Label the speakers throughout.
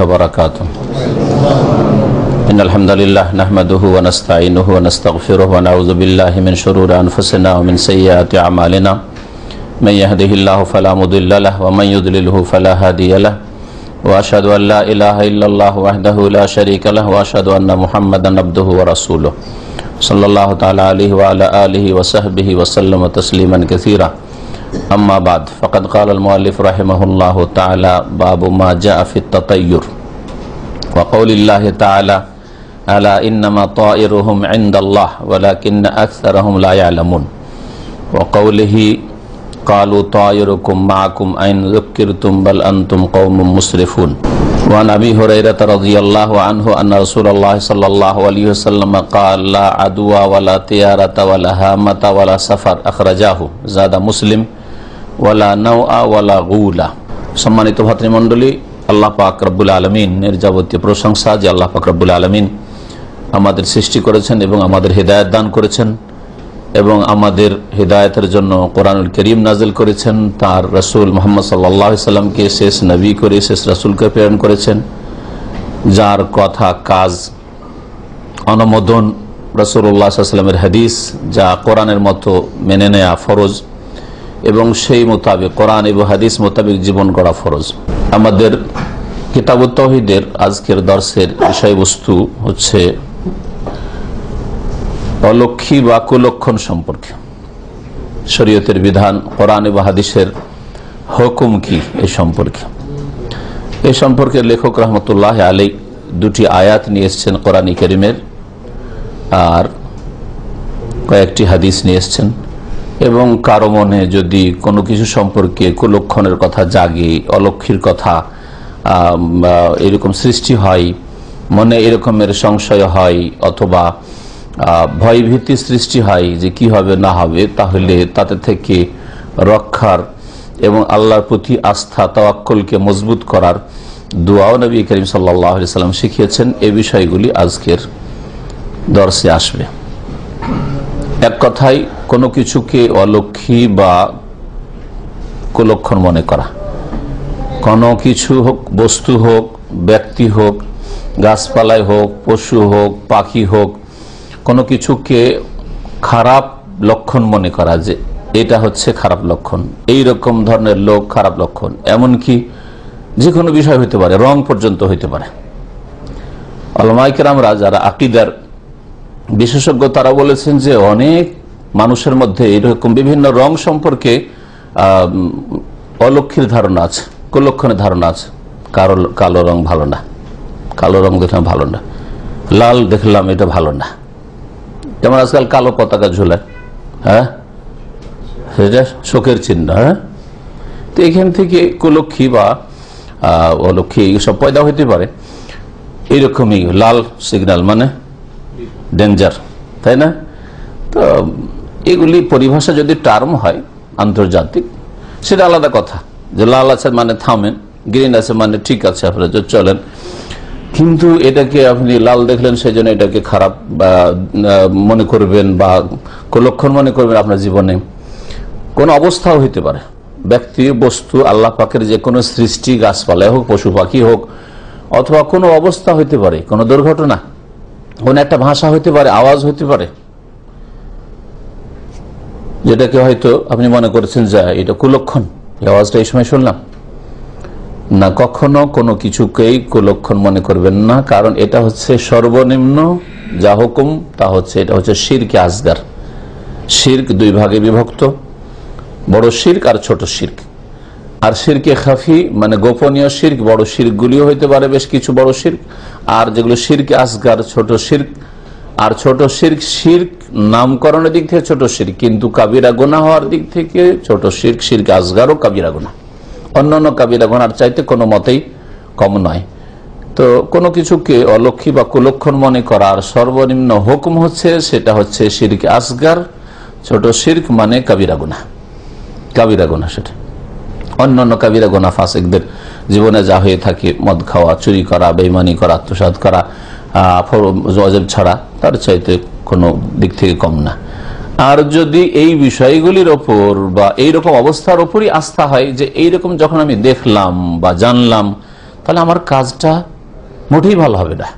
Speaker 1: وبركاته إن الحمد لله نحمده ونستعينه ونستغفره ونعوذ بالله من شرور أنفسنا ومن سيئات أعمالنا من يهده الله فلا مضل له ومن يضلله فلا هادي له وأشهد أن لا إله إلا الله وحده لا شريك له وأشهد أن محمدا عبده ورسوله صلى الله تعالى عليه وعلى آله وصحبه وسلم تسليما كثيرا أما بعد فقد قال المؤلف رحمه الله تعالى باب ما جاء في التطير وقول الله تعالى ألا إنما طائرهم عند الله ولكن أكثرهم لا يعلمون وقوله قالوا طائركم معكم أين ذكرتم بل أنتم قوم مسرفون وعن أبي هريرة رضي الله عنه أن رسول الله صلى الله عليه وسلم قال لا عدوى ولا طيارة ولا هامة ولا سفر أخرجاه زاد مسلم ওয়ালা নাওআ ওয়ালা গুলা। সম্মানিত ভাতৃমণ্ডলী, আল্লাহ পাক রব্বুল আলামিনের যাবতীয় প্রশংসা যে আল্লাহ পাক রব্বুল আলামিন আমাদের সৃষ্টি করেছেন এবং আমাদের হেদায়েত দান করেছেন এবং আমাদের হেদায়েতের জন্য কোরআনুল কারীম নাজিল করেছেন। তার রাসূল মুহাম্মদ সাল্লাল্লাহু আলাইহি সাল্লামকে শেষ নবী করে শেষ রাসূলকে প্রেরণ করেছেন, যার কথা কাজ অনুমোদন রাসূলুল্লাহ সাল্লাল্লাহু আলাইহি ওয়াসাল্লামের হাদিস যা কোরআনের মতো মেনে নেওয়া ফরজ এবং সেই মোতাবেক কোরআন এবং হাদিস মোতাবেক জীবন গড়া ফরজ। আমাদের কিতাবুত তাওহীদের আজকের দর্শের বিষয়বস্তু হচ্ছে অলক্ষী বা কুলক্ষণ সম্পর্কে শরীয়তের বিধান, কোরআন এবং হাদিসের হুকুম কি এই সম্পর্কে লেখক রহমতুল্লাহ আলাইহি দুটি আয়াত নিয়ে এসেছেন কোরআনী কারীমের, আর কয়েকটি হাদিস নিয়ে এসেছেন। এবং কারো মনে যদি কোনো কিছু সম্পর্কে কুলক্ষণের কথা জাগে, অলক্ষীর কথা এরকম সৃষ্টি হয়, মনে এরকমের সংশয় হয় অথবা ভয়ভীতি সৃষ্টি হয় যে কি হবে না হবে, তাহলে তাতে থেকে রক্ষার এবং আল্লাহর প্রতি আস্থা তাওয়াক্কুলকে মজবুত করার দোয়াও নবী করিম সাল্লাল্লাহু আলাইহি সাল্লাম শিখিয়েছেন। এই বিষয়গুলি আজকের দর্শে আসবে। এক কথায় কোনো কিছুকে অলক্ষী বা কুলক্ষণ মনে করা, কোনো কিছু হোক, বস্তু হোক, ব্যক্তি হোক, গাছপালাই হোক, পশু হোক, পাখি হোক, কোনো কিছুকে খারাপ লক্ষণ মনে করা যে এটা হচ্ছে খারাপ লক্ষণ, এই রকম ধরনের লোক খারাপ লক্ষণ, এমনকি যে কোনো বিষয় হইতে পারে, রং পর্যন্ত হইতে পারে। উলামায়ে কেরামরা যারা আকীদার বিশেষজ্ঞ তারা বলেছেন যে অনেক মানুষের মধ্যে এরকম বিভিন্ন রং সম্পর্কে অলক্ষীর ধারণা আছে, কুলক্ষণের ধারণা আছে। কালো রং ভালো না, কালো রং দেখলাম ভালো না, লাল দেখলাম এটা ভালো না। যেমন আজকাল কালো পতাকা ঝুলায়, হ্যাঁ, সেটা শোকের চিহ্ন। হ্যাঁ, তো এখান থেকে কুলক্ষী বা অলক্ষী সব পয়দা হইতে পারে। এইরকমই লাল সিগন্যাল মানে ডেঞ্জার, তাই না? তো এগুলি পরিভাষা যদি টার্ম হয় আন্তর্জাতিক, সেটা আলাদা কথা, যে লাল আছে মানে থামেন, গ্রিন আছে মানে ঠিক আছে আপনারা চলেন। কিন্তু এটাকে আপনি লাল দেখলেন সেই জন্য এটাকে খারাপ মনে করবেন বা কুলক্ষণ মনে করবেন আপনার জীবনে। কোনো অবস্থাও হইতে পারে, ব্যক্তি, বস্তু, আল্লাহ পাকের যে কোনো সৃষ্টি, গাছপালা হোক, পশু পাখি হোক, অথবা কোনো অবস্থা হইতে পারে, কোনো দুর্ঘটনা, কোন একটা ভাষা হইতে পারে, আওয়াজ হইতে পারে, যেটাকে হয়তো আপনি মনে করেছেন যে এটা কুলক্ষণ, এই আওয়াজটা এই সময় শুনলাম না। কখনো কোনো কিছুকেই কুলক্ষণ মনে করবেন না, কারণ এটা হচ্ছে সর্বনিম্ন যা হুকুম তা হচ্ছে এটা হচ্ছে শিরকে আসগার। শিরক দুই ভাগে বিভক্ত, বড় শিরক আর ছোট শিরক। আর শিরকে খাফি মানে গোপনীয় শিরক, বড় শিরকগুলিও হইতে পারে বেশ কিছু বড় শিরক, আর যেগুলো শিরকে আসগার ছোট শিরক। আর ছোট শিরক, শিরক নামকরণের দিক থেকে ছোট শিরক, কিন্তু কাবিরা গুনাহ হওয়ার দিক থেকে ছোট শিরক, শিরকে আসগার ও কাবিরা গুনাহ অন্যান্য কাবিরা গুনার চাইতে কোনো মতেই কম নয়। তো কোনো কিছুকে অলক্ষী বা কুলক্ষণ মনে করার সর্বনিম্ন হুকুম হচ্ছে সেটা হচ্ছে শিরকে আসগার, ছোট শিরক মানে কাবিরা গুনাহ, কাবিরা গুনাহ সেটা। অন্যান্য কাবিরা গুনাহ ফাসিকদের জীবনে যা হয়ে থাকে, মদ খাওয়া, চুরি করা, বেঈমানি করা, আত্মসাৎ করা, ওয়াজিব ছাড়া, তার চাইতে কোনো দিক থেকে কম না। আর যদি এই বিষয়গুলির ওপর বা এইরকম অবস্থার ওপরই আস্থা হয় যে এইরকম যখন আমি দেখলাম বা জানলাম তাহলে আমার কাজটা মোটেই ভালো হবে না,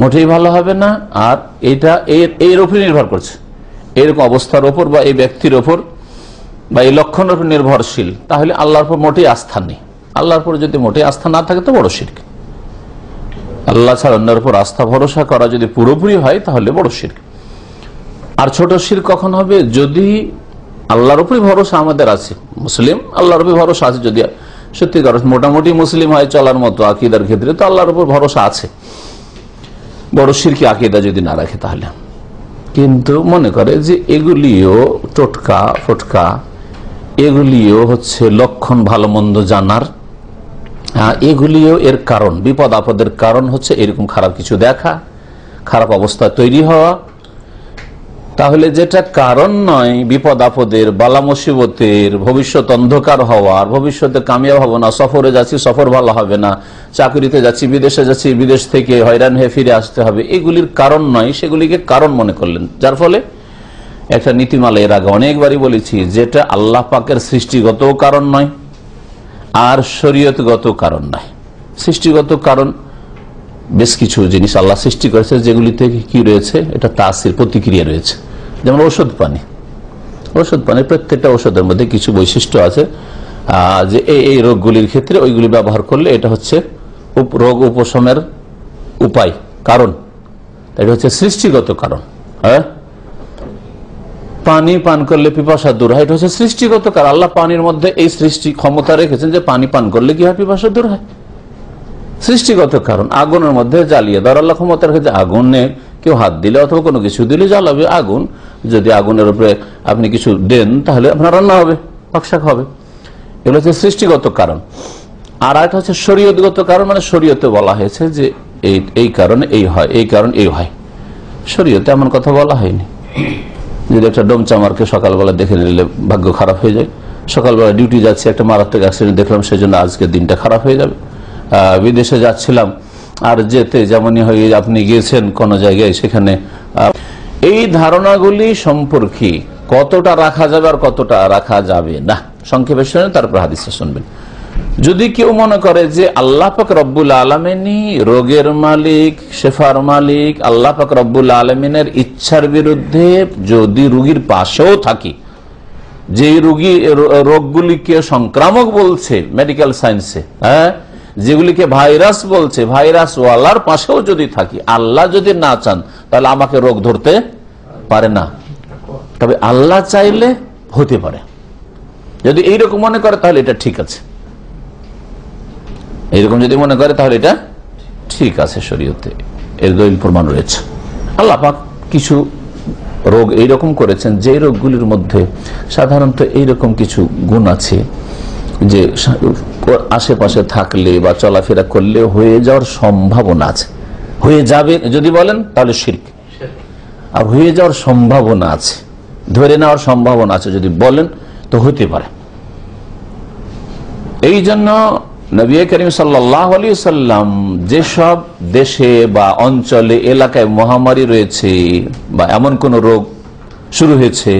Speaker 1: মোটেই ভালো হবে না। আর এটা এর উপর নির্ভর করছে, এরকম অবস্থার ওপর বা এই ব্যক্তির ওপর বা এই লক্ষণের উপর নির্ভরশীল। তাহলে আল্লাহর উপর মোটেই আস্থা নেই। আল্লাহর উপর যদি মোটেই আস্থা না থাকে তো বড় শিরক। আল্লাহ ছাড়া অন্যের উপর আস্থা ভরসা করা যদি পুরোপুরি হয় তাহলে বড় শিরক। আর ছোট শিরক কখন হবে? যদি আল্লাহর উপরই ভরসা আমাদের আছে, মুসলিম আল্লাহর উপর ভরসা আছে, যদি সত্যিকার মোটামুটি মুসলিম হয় চলার মতো আকীদার ক্ষেত্রে, তো আল্লাহর উপর ভরসা আছে। বড় শিরকি আকীদা যদি না রাখে তাহলে, কিন্তু মনে করে যে এগুলিও টোটকা ফোটকা, এগুলিও হচ্ছে লক্ষণ ভালো মন্দ জানার, এগুলিও এর কারণ, বিপদ আপদের কারণ হচ্ছে এরকম খারাপ কিছু দেখা, খারাপ অবস্থা তৈরি হওয়া। তাহলে যেটা কারণ নয় বিপদ আপদের, বালা মুসিবতের, ভবিষ্যৎ অন্ধকার হওয়ার, ভবিষ্যতে কামিয়াব হবো না, সফরে যাচ্ছি সফর ভালো হবে না, চাকরিতে যাচ্ছি, বিদেশে যাচ্ছি, বিদেশ থেকে হয়রান হয়ে ফিরে আসতে হবে, এগুলির কারণ নয়, সেগুলিকে কারণ মনে করলেন। যার ফলে একটা নীতিমালা এর আগে অনেকবারই বলেছি, যেটা আল্লাহ পাকের সৃষ্টিগত কারণ নয় আর শরীয়তগত কারণ নয়। সৃষ্টিগত কারণ বেশ কিছু জিনিস আল্লাহ সৃষ্টি করেছে, যেগুলিতে কি রয়েছে, এটা তাসির প্রতিক্রিয়া রয়েছে। যেমন ওষুধ পানি, ওষুধ পানি প্রত্যেকটা ওষুধের মধ্যে কিছু বৈশিষ্ট্য আছে যে এই রোগগুলির ক্ষেত্রে ওইগুলি ব্যবহার করলে এটা হচ্ছে রোগ উপশমের উপায়, কারণ। এটা হচ্ছে সৃষ্টিগত কারণ। হ্যাঁ, পানি পান করলে পিপাসা দূর হয়, এটা হচ্ছে সৃষ্টিগত কারণ। আল্লাহ পানির মধ্যে এই সৃষ্টি ক্ষমতা রেখেছেন যে পানি পান করলে কি হয়, পিপাসা দূর হয়, সৃষ্টিগত কারণ। আগুনের মধ্যে জ্বালিয়ে দেওয়ার আল্লাহ ক্ষমতা রেখেছে, আগুনে কেউ হাত দিলে অথবা কোনো কিছু দিলে জ্বালাবে আগুন। যদি আগুনের উপরে আপনি কিছু দেন তাহলে আপনার রান্না হবে, পাকশাক হবে। এগুলো হচ্ছে সৃষ্টিগত কারণ। আর একটা হচ্ছে শরীয়তগত কারণ, মানে শরীয়তে বলা হয়েছে যে এই কারণে এই হয়, এই কারণ এই হয়। শরীয়তে এমন কথা বলা হয়নি। যদি একটা ডোমচামারকে সকালবেলা দেখে নিলে ভাগ্য খারাপ হয়ে যায়, সকালবেলা ডিউটি যাচ্ছে, একটা মারাত্মক অ্যাক্সিডেন্ট দেখলাম, সেই জন্য আজকের দিনটা খারাপ হয়ে যাবে। বিদেশে যাচ্ছিলাম আর যেতে যেমনই হয়ে আপনি গিয়েছেন কোন জায়গায়, সেখানে এই ধারণাগুলি সম্পর্কে কতটা রাখা যাবে আর কতটা রাখা যাবে না, সংক্ষেপে শুনেন, তারপর হাদিসে শুনবেন। যদি কেউ মনে করে যে আল্লাহ পাক রব্বুল আলামিনই রোগের মালিক, শেফার মালিক, আল্লাহ পাক রব্বুল আলামিনের ইচ্ছার বিরুদ্ধে যদি রোগীর পাশেও থাকি, যে রোগগুলিকে সংক্রামক বলছে মেডিকেল সায়েন্সে, হ্যাঁ, যেগুলিকে ভাইরাস বলছে, ভাইরাস ওয়ালার পাশেও যদি থাকি, আল্লাহ যদি না চান তাহলে আমাকে রোগ ধরতে পারে না। তবে আল্লাহ চাইলে হতে পারে। যদি এইরকম মনে করে তাহলে এটা ঠিক আছে, এইরকম যদি মনে করে তাহলে এটা ঠিক আছে, শরীয়তে এর দলিল প্রমাণ রয়েছে। আল্লাহ পাক কিছু রোগ এইরকম করেছেন যে রোগগুলির মধ্যে সাধারণত এইরকম কিছু গুণ আছে যে আশেপাশে থাকলে বা চলাফেরা করলে হয়ে যাওয়ার সম্ভাবনা আছে। হয়ে যাবে যদি বলেন তাহলে শিরক, আর হয়ে যাওয়ার সম্ভাবনা আছে, ধরে নেওয়ার সম্ভাবনা আছে যদি বলেন তো হতে পারে। এই জন্য নবী করিম সাল্লাল্লাহু আলাইহি সাল্লাম যেসব দেশে বা অঞ্চলে এলাকায় মহামারী রয়েছে বা এমন কোন রোগ শুরু হয়েছে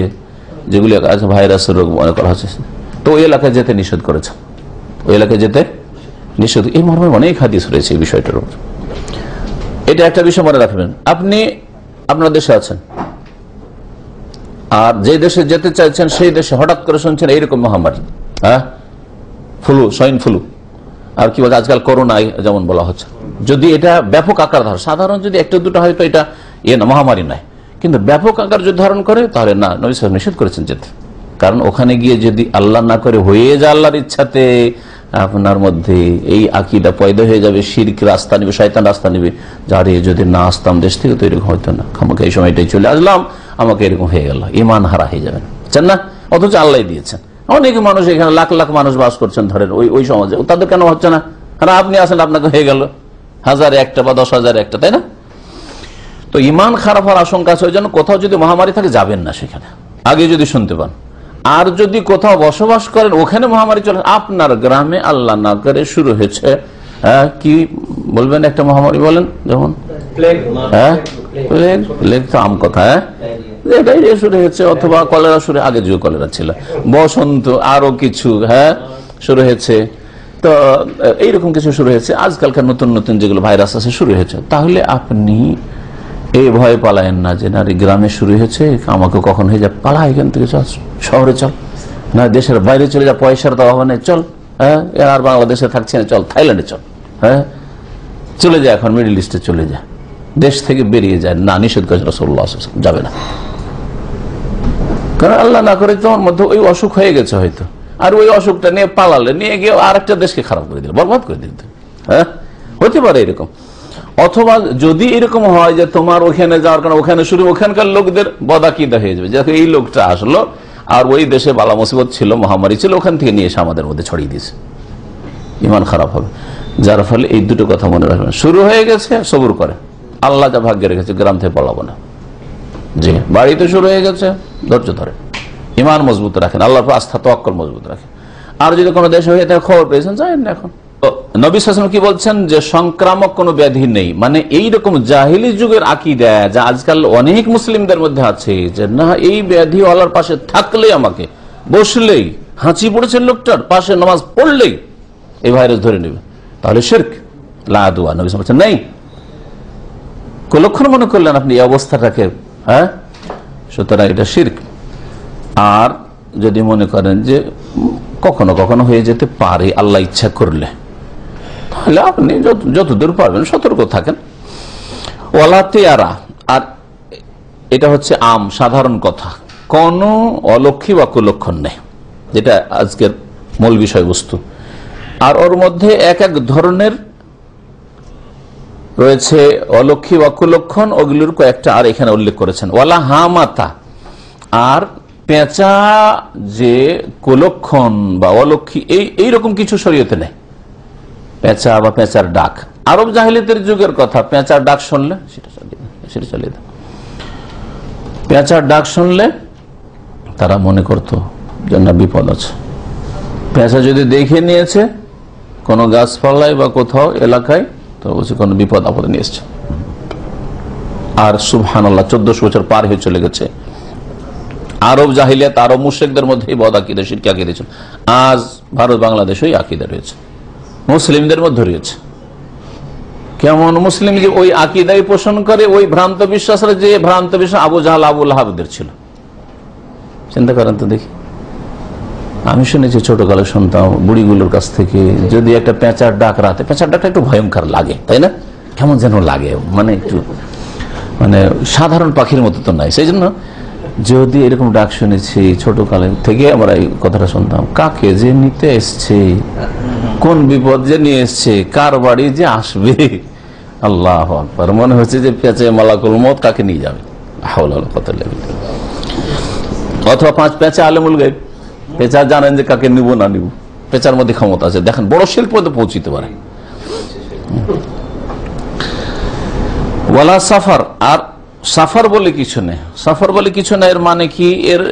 Speaker 1: যেগুলি ভাইরাসের রোগ মনে করা হচ্ছে, তো ওই এলাকায় যেতে নিষেধ করেছে, ওই এলাকায় যেতে নিষেধ। এই মর্মে অনেক হাদিস রয়েছে এই বিষয়টার উপর। এটা একটা বিষয় মনে রাখবেন। আপনি আপনার দেশে আছেন আর যে দেশে যেতে চাইছেন সেই দেশে হঠাৎ করে শুনছেন এইরকম মহামারী, হ্যাঁ, ফ্লু, সোয়াইন ফ্লু, আর কি বলে আজকাল করোনা যেমন বলা হচ্ছে। যদি এটা ব্যাপক আকার ধারণ, সাধারণ যদি একটা দুটো হয়তো এটা না মহামারী নয়, কিন্তু ব্যাপক আকার যদি ধারণ করে তাহলে না, নবী সাল্লাল্লাহু আলাইহি ওয়াসাল্লাম নিষেধ করেছেন যেতে। কারণ ওখানে গিয়ে যদি আল্লাহ না করে হয়ে যায় আল্লাহর ইচ্ছাতে আপনার মধ্যে এই আকীদা পয়দা হয়ে যাবে, শিরক রাস্তা নিবে, শয়তান রাস্তা নিবে, যারে যদি না আসতাম দেশ থেকে তো এরকম হইতো না, আমাকে এই সময়টাই চলে আসলাম, আমাকে এরকম হয়ে গেল, ঈমান হারা হয়ে যাবেন, বুঝছেন না? অথচ আল্লাহ দিয়েছেন। অনেক মানুষ এখানে লাখ লাখ মানুষ বাস করছেন ধরেন ওই সমাজে, তাদের কেন হচ্ছে না? কারণ আপনি আসেন আপনাকে হয়ে গেল 1001টা বা 10,001টা, তাই না? তো ঈমান খারাপ হওয়ার আশঙ্কা আছে। ওই জন্য কোথাও যদি মহামারী থাকে যাবেন না সেখানে, আগে যদি শুনতে পান। আর যদি কোথাও বসবাস করেন ওখানে মহামারী চলে, আপনার গ্রামে আল্লাহ না করে শুরু হয়েছে, কি বলবেন একটা মহামারী বলেন, যেমন প্লেগ তো আম কথা, এটাই শুরু হয়েছে, অথবা কলেরা শুরু, আগে যে কলেরা ছিল, বসন্ত আরো কিছু, হ্যাঁ, শুরু হয়েছে, তো এইরকম কিছু শুরু হয়েছে, আজকালকার নতুন নতুন যেগুলো ভাইরাস আছে শুরু হয়েছে। তাহলে আপনি এই ভয় পালায়েন না যে নারী গ্রামে শুরু হয়েছে, আমাকে কখন হয়ে যায়, পালা এখান থেকে, চল শহরে চল, না দেশের বাইরে চলে যা, পয়সার তো অভাব নেই, চল, হ্যাঁ আর বাংলাদেশে থাকছে না, চল থাইল্যান্ডে চল, হ্যাঁ চলে যায়, এখন মিডল ইস্টে চলে যায়, দেশ থেকে বেরিয়ে যায়। না, নিষেধ করেছে রাসূলুল্লাহ সাল্লাল্লাহু আলাইহি ওয়াসাল্লাম, যাবে না। কারণ আল্লাহ না করে তোমার মধ্যে ওই অসুখ হয়ে গেছে হয়তো, আর ওই অসুখটা নিয়ে পালালে, নিয়ে গিয়ে আর একটা দেশকে খারাপ করে দিল, বরবাদ করে দিল। হ্যাঁ, হতে পারে এরকম। অথবা যদি এরকম হয় যে তোমার ওখানে যাওয়ার কারণে ওখানে শুরু, ওখানকার লোকদের বদাকিদা হয়ে যাবে, যে এই লোকটা আসলো আর ওই দেশে বালা মুসিবত ছিল, মহামারী ছিল, ওখান থেকে নিয়ে এসে আমাদের মধ্যে ছড়িয়ে দিয়েছে, ইমান খারাপ হবে। যার ফলে এই দুটো কথা মনে রাখবেন, শুরু হয়ে গেছে সবুর করে, আল্লাহ যা ভাগ্যে রেখেছে, গ্রাম থেকে পালাবো না। জি, বাড়িতে শুরু হয়ে গেছে, ধৈর্য ধরে ইমান মজবুত রাখেন, আল্লাহর উপর আস্থা তাওয়াক্কুল মজবুত রাখেন। আর যদি কোনো দেশে হয়ে থাকে খবর পেয়েছেন, যাবেন না। এখন নবী সাল্লাল্লাহু আলাইহি ওয়াসাল্লাম কি বলছেন যে সংক্রামক কোনো ব্যাধি নেই, মানে এইরকম জাহিলি যুগের আকীদা যা আজকাল অনেক মুসলিমদের মধ্যে আছে, যে না এই ব্যাধি ওয়ালার পাশে থাকলেই, আমাকে বসলেই, হাঁচি পড়েছে লোকটার পাশে, নামাজ পড়লেই এই ভাইরাস ধরে নেবে, তাহলে শিরক লা দুয়া। নবী সাল্লাল্লাহু আলাইহি ওয়াসাল্লাম নেই, কুলক্ষণ মনে করলেন আপনি এই অবস্থাটাকে, হ্যাঁ, সুতরাং এটা শিরক। আর যদি মনে করেন যে কখনো কখনো হয়ে যেতে পারে আল্লাহ ইচ্ছা করলে, তাহলে আপনি যতদূর পারবেন সতর্ক থাকেন। ওয়ালা তেয়ারা, আর এটা হচ্ছে আম সাধারণ কথা, কোন অলক্ষী বা কুলক্ষণ নেই, যেটা আজকের মূল বিষয়বস্তু। আর ওর মধ্যে এক এক ধরনের রয়েছে অলক্ষী বা কুলক্ষণ, ওগুলোর কয়েকটা আর এখানে উল্লেখ করেছেন। ওয়ালা হামাতা, আর পেঁচা যে কুলক্ষণ বা অলক্ষী এইরকম কিছু শরীয়তে নেই। পেঁচা বা পেঁচার ডাক, আরব জাহিলিয়াতের যুগের কথা, পেঁচার ডাক শুনলে সেটা চালিয়ে দেয়। পেঁচার ডাক শুনলে তারা মনে করতো যে না বিপদ আছে। পেঁচা যদি দেখে নিয়েছে কোনো গাছপালায় বা কোথাও এলাকায়, তো বলছে কোনো বিপদ আপদে নিয়ে এসছে। আর সুবহানাল্লাহ, 1400 বছর পার হয়ে চলে গেছে, আরব জাহিলিয়াত, আরব মুশরিকদের মধ্যে বদ আকীদা, শিরকি আকীদা ছিল। আজ ভারত বাংলাদেশেই আকীদা রয়েছে, মুসলিমদের মধ্যে রয়েছে। কেমন মুসলিম যে ওই আকীদাই পোষণ করে, ওই ভ্রান্ত বিশ্বাসের, যে ভ্রান্ত বিশ্বাস আবু জাহাল আবু লাহাবদের ছিল। চিন্তা করেন তো দেখি, আমি শুনেছি, ছোটকালে শুনতাম বুড়িগুলোর কাছ থেকে, যদি একটা পেঁচার ডাক রাতে, পেঁচার ডাকটা একটু ভয়ঙ্কর লাগে, তাই না, কেমন যেন লাগে, মানে একটু মানে সাধারণ পাখির মতো তো নাই। সেই জন্য যদি এরকম ডাক শুনেছি ছোটকালে থেকে, আমরা এই কথাটা শুনতাম, কাকে যে নিতে এসছে, কোন বিপদ যে নিয়ে এসছে, কার বাড়ি যে আসবে, আল্লাহু আকবার, মনে হচ্ছে যে পেঁচে মালাকুল মউত কাকে নিয়ে যাবে। অথবা 5 পেঁচা আলেমুল গায়ব, পেঁচা জানেন যে কাকে নিব না নিব, পেঁচার মধ্যে ক্ষমতা আছে, দেখেন বড় শিল্প পৌঁছিতে পারে। ওয়ালা সাফার, আর সাফার বলে কিছু নেই। সাফার বলে কিছু নেই এর মানে কি, এর